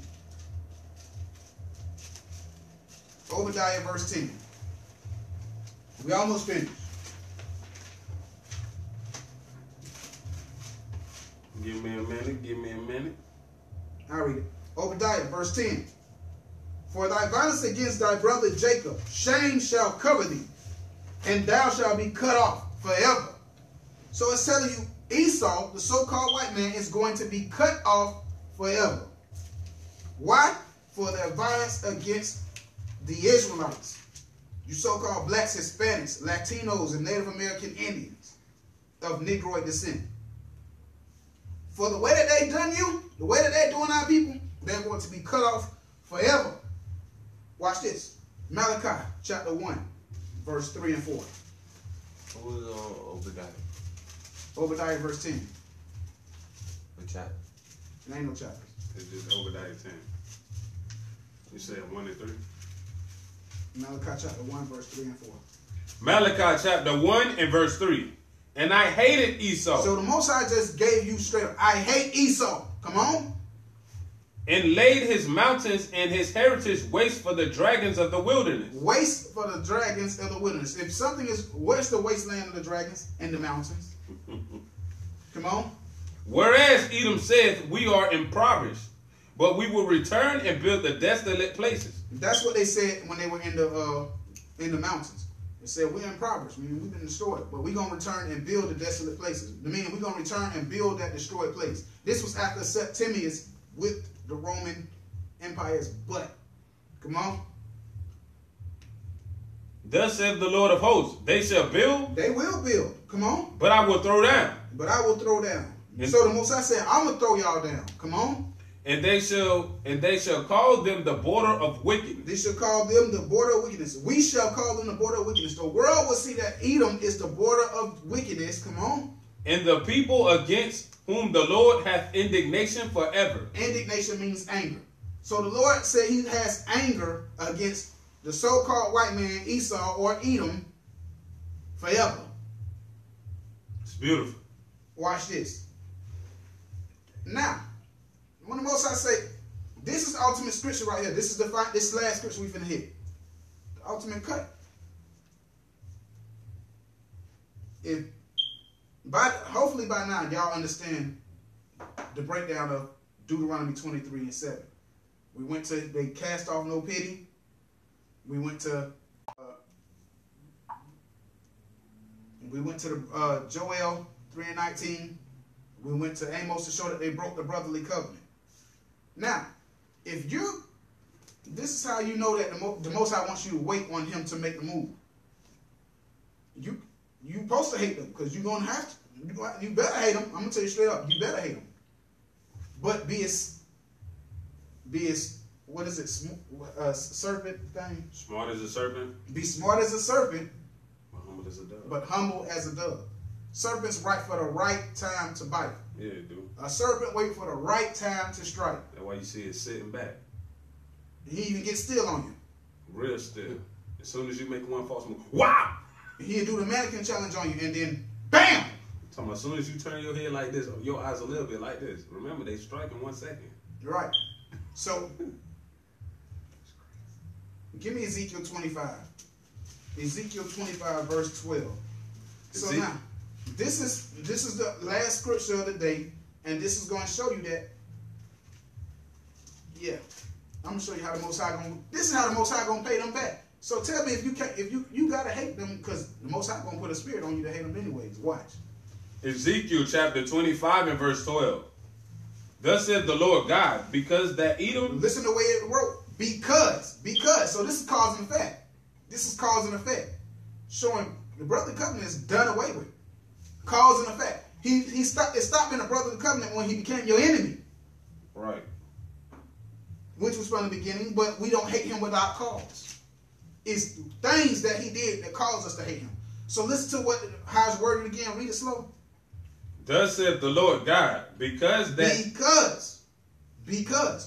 Obadiah, verse 10. We almost finished. Give me a minute. Give me a minute. I'll read it. Obadiah, verse 10. For thy violence against thy brother Jacob, shame shall cover thee, and thou shalt be cut off forever. So it's telling you, Esau, the so-called white man, is going to be cut off forever. Why? For their violence against the Israelites. You so-called blacks, Hispanics, Latinos, and Native American Indians of Negroid descent. For the way that they done you, the way that they're doing our people, they're going to be cut off forever. Watch this. Malachi chapter 1, verse 3 and 4. What was Obadiah? Obadiah verse 10. What chapter? It ain't no chapters. It's just Obadiah 10. You said 1 and 3? Malachi chapter 1, verse 3 and 4. Malachi chapter 1 and verse 3. And I hated Esau. So the Most High just gave you straight up, I hate Esau. Come on. And laid his mountains and his heritage waste for the dragons of the wilderness. Waste for the dragons of the wilderness. If something is, where's the wasteland of the dragons? In the mountains. Come on. Whereas Edom saith, we are impoverished, but we will return and build the desolate places. That's what they said when they were in the mountains. They said, we're impoverished, meaning we've been destroyed, but we're going to return and build the desolate places. Meaning we're going to return and build that destroyed place. This was after Septimius with the Roman Empire's butt. Come on. Thus saith the Lord of hosts, they shall build. They will build. Come on. But I will throw down. But I will throw down. And so the Most High said, I'm going to throw y'all down. Come on. And they shall call them the border of wickedness. They shall call them the border of wickedness. We shall call them the border of wickedness. The world will see that Edom is the border of wickedness. Come on. And the people against whom the Lord hath indignation forever. Indignation means anger. So the Lord said he has anger against the so-called white man Esau or Edom forever. It's beautiful. Watch this. Now, when the Most High say, this is the ultimate scripture right here. This is the last scripture we finna hit. The ultimate cut. Hopefully by now y'all understand the breakdown of Deuteronomy 23 and 7. We went to, they cast off no pity. We went to the Joel 3 and 19. We went to Amos to show that they broke the brotherly covenant. Now, this is how you know that the Most High wants you to wait on him to make the move. You supposed to hate them because you're going to have to. You better hate them. I'm going to tell you straight up. You better hate them. But be as what is it? Serpent thing? Smart as a serpent. Be smart as a serpent. But humble as a dove. But humble as a dove. Serpents wait for the right time to bite. Yeah, they do. A serpent wait for the right time to strike. That's why you see it sitting back. He even gets still on you. Real still. As soon as you make one false move, wow! He'll do the mannequin challenge on you, and then BAM! I'm talking about as soon as you turn your head like this, your eyes a little bit like this. Remember, they strike in 1 second. Right. So, give me Ezekiel 25. Ezekiel 25, verse 12. So now, this is the last scripture of the day, and this is going to show you that. Yeah, I'm gonna show you how the Most High gonna. This is how the Most High gonna pay them back. So tell me if you gotta hate them because the Most High gonna put a spirit on you to hate them anyways. Watch. Ezekiel chapter 25 and verse 12. Thus said the Lord God, because that Edom. Listen to the way it wrote. Because. So this is cause and effect. This is cause and effect, showing the brotherly covenant is done away with. Cause and effect. It stopped being a brotherly covenant when he became your enemy. Right. Which was from the beginning, but we don't hate him without cause. It's things that he did that caused us to hate him. So listen to how it's worded again. Read it slow. Thus saith the Lord God, because,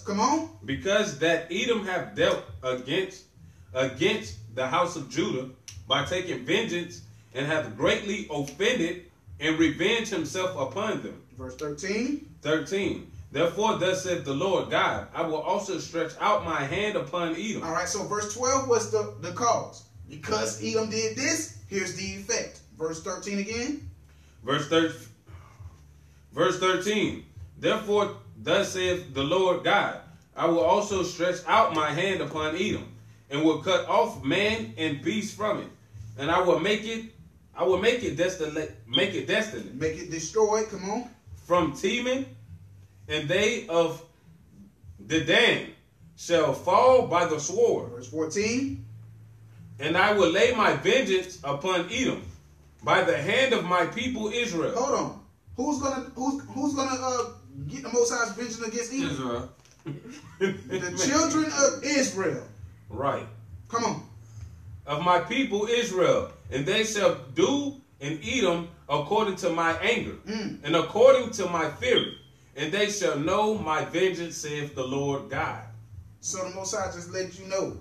come on. Because that Edom have dealt against the house of Judah by taking vengeance and hath greatly offended and revenge himself upon them. Verse 13. 13. Therefore, thus saith the Lord God, I will also stretch out my hand upon Edom. All right, so verse 12 was the cause. Because Edom did this, here's the effect. Verse 13 again. Verse 13. Therefore, thus saith the Lord God, I will also stretch out my hand upon Edom, and will cut off man and beast from it, and I will make it desolate, make it desolate, Make it destroyed. Come on. from Teman, and they of Dedan shall fall by the sword. Verse 14. And I will lay my vengeance upon Edom by the hand of my people Israel. Hold on. Who's gonna get the Most High's vengeance against Edom? Israel. The children of Israel. Right. Come on. Of my people Israel, and they shall do in Edom according to my anger, and according to my fury, and they shall know my vengeance, saith the Lord God. So the Most High just let you know,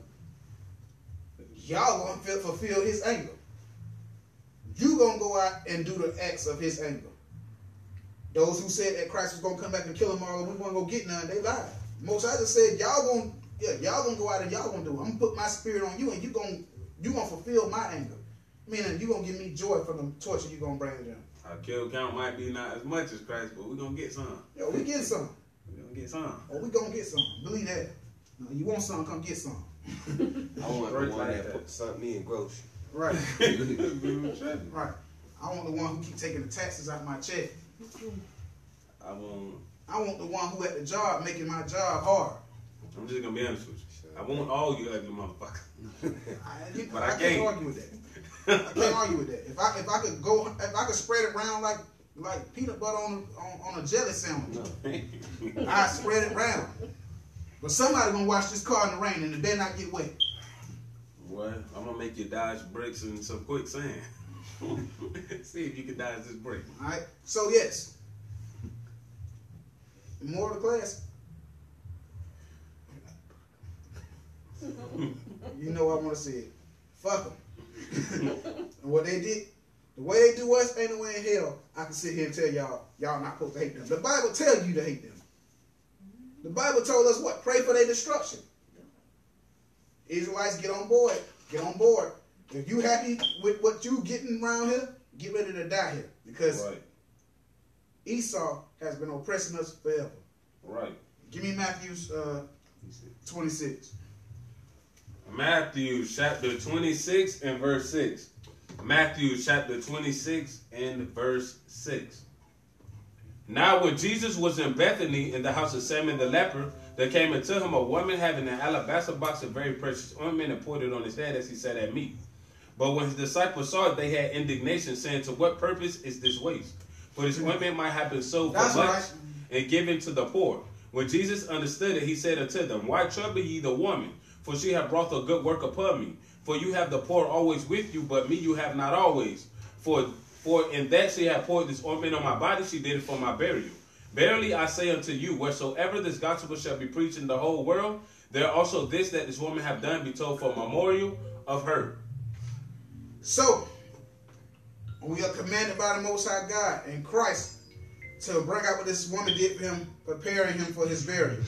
y'all gonna fulfill his anger. You gonna go out and do the acts of his anger. Those who said that Christ was gonna come back and kill them all, and we weren't gonna get none, they lied. Most High just said, y'all gonna go out and y'all gonna do it. I'm gonna put my spirit on you, and you gonna fulfill my anger. Meaning you gonna give me joy from the torture you gonna bring to them. Our kill count might be not as much as Christ, but we're gonna get some. Yo, we get some. We're gonna get some. Oh, we gonna get some. Believe that. No, you want some, come get some. I want the one that put something in grocery. Right. Right. Right. I want the one who keep taking the taxes out of my check. I want the one who at the job making my job hard. I'm just gonna be honest with you. I want all you ugly motherfuckers. But I can't argue with that. I can't argue with that. If I could spread it around like peanut butter on a jelly sandwich, I spread it around. But somebody gonna wash this car in the rain and it better not get wet. Well, I'm gonna make you dodge bricks and some quicksand. See if you can dodge this brick. All right. So yes, moral of the class. You know I want to see it. Fuck them. And what they did, the way they do us, ain't no way in hell I can sit here and tell y'all not supposed to hate them. The Bible tells you to hate them. The Bible told us what? Pray for their destruction. Israelites, get on board. Get on board. If you happy with what you getting around here, get ready to die here. Because Esau has been oppressing us forever. Right. Give me Matthew 26. Matthew chapter 26 and verse 6. Matthew chapter 26 and verse 6. Now when Jesus was in Bethany in the house of Simon the leper, there came unto him a woman having an alabaster box of very precious ointment, and poured it on his head as he sat at meat. But when his disciples saw it, they had indignation, saying, to what purpose is this waste? For this ointment might have been sold for much and given to the poor. When Jesus understood it, he said unto them, why trouble ye the woman? For she hath brought a good work upon me. For you have the poor always with you, but me you have not always. For in that she hath poured this ointment on my body, she did it for my burial. Verily I say unto you, wheresoever this gospel shall be preached in the whole world, there also this that this woman hath done be told for a memorial of her. So, we are commanded by the Most High God and Christ to bring out what this woman did for him, preparing him for his burial.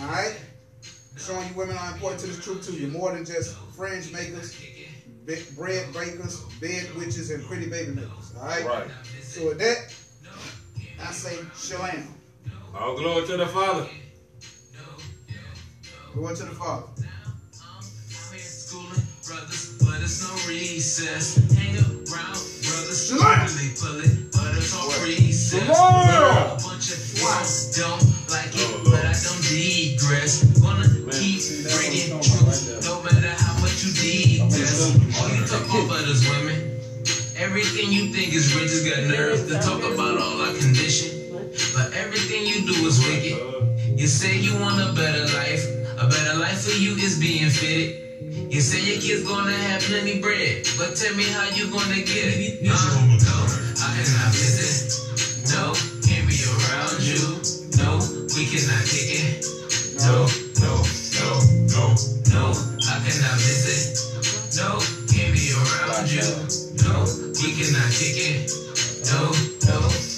Alright? Showing you women are important to this truth too. You're more than just fringe makers, bread bakers, bed witches, and pretty baby makers. Alright? Right. So with that, I say shalom. All glory to the Father. Glory to the Father. Brothers, but it's no recess. Hang around, brothers. Shalom. Pull it, but it's on recess. Shalom. A bunch of flies don't like it, but I don't digress. Gonna keep bringing truth, no matter how much you detest. All you talk about is women. Everything you think is rich has got nerve to talk about all our condition. But everything you do is wicked. You say you want a better life. A better life for you is being fitted. You say your kid's gonna have plenty bread, but tell me how you gonna get it. No, I cannot visit. No, can't be around you. No, we cannot kick it. No, I cannot visit. No, can't be around you. No, we cannot kick it. no, no.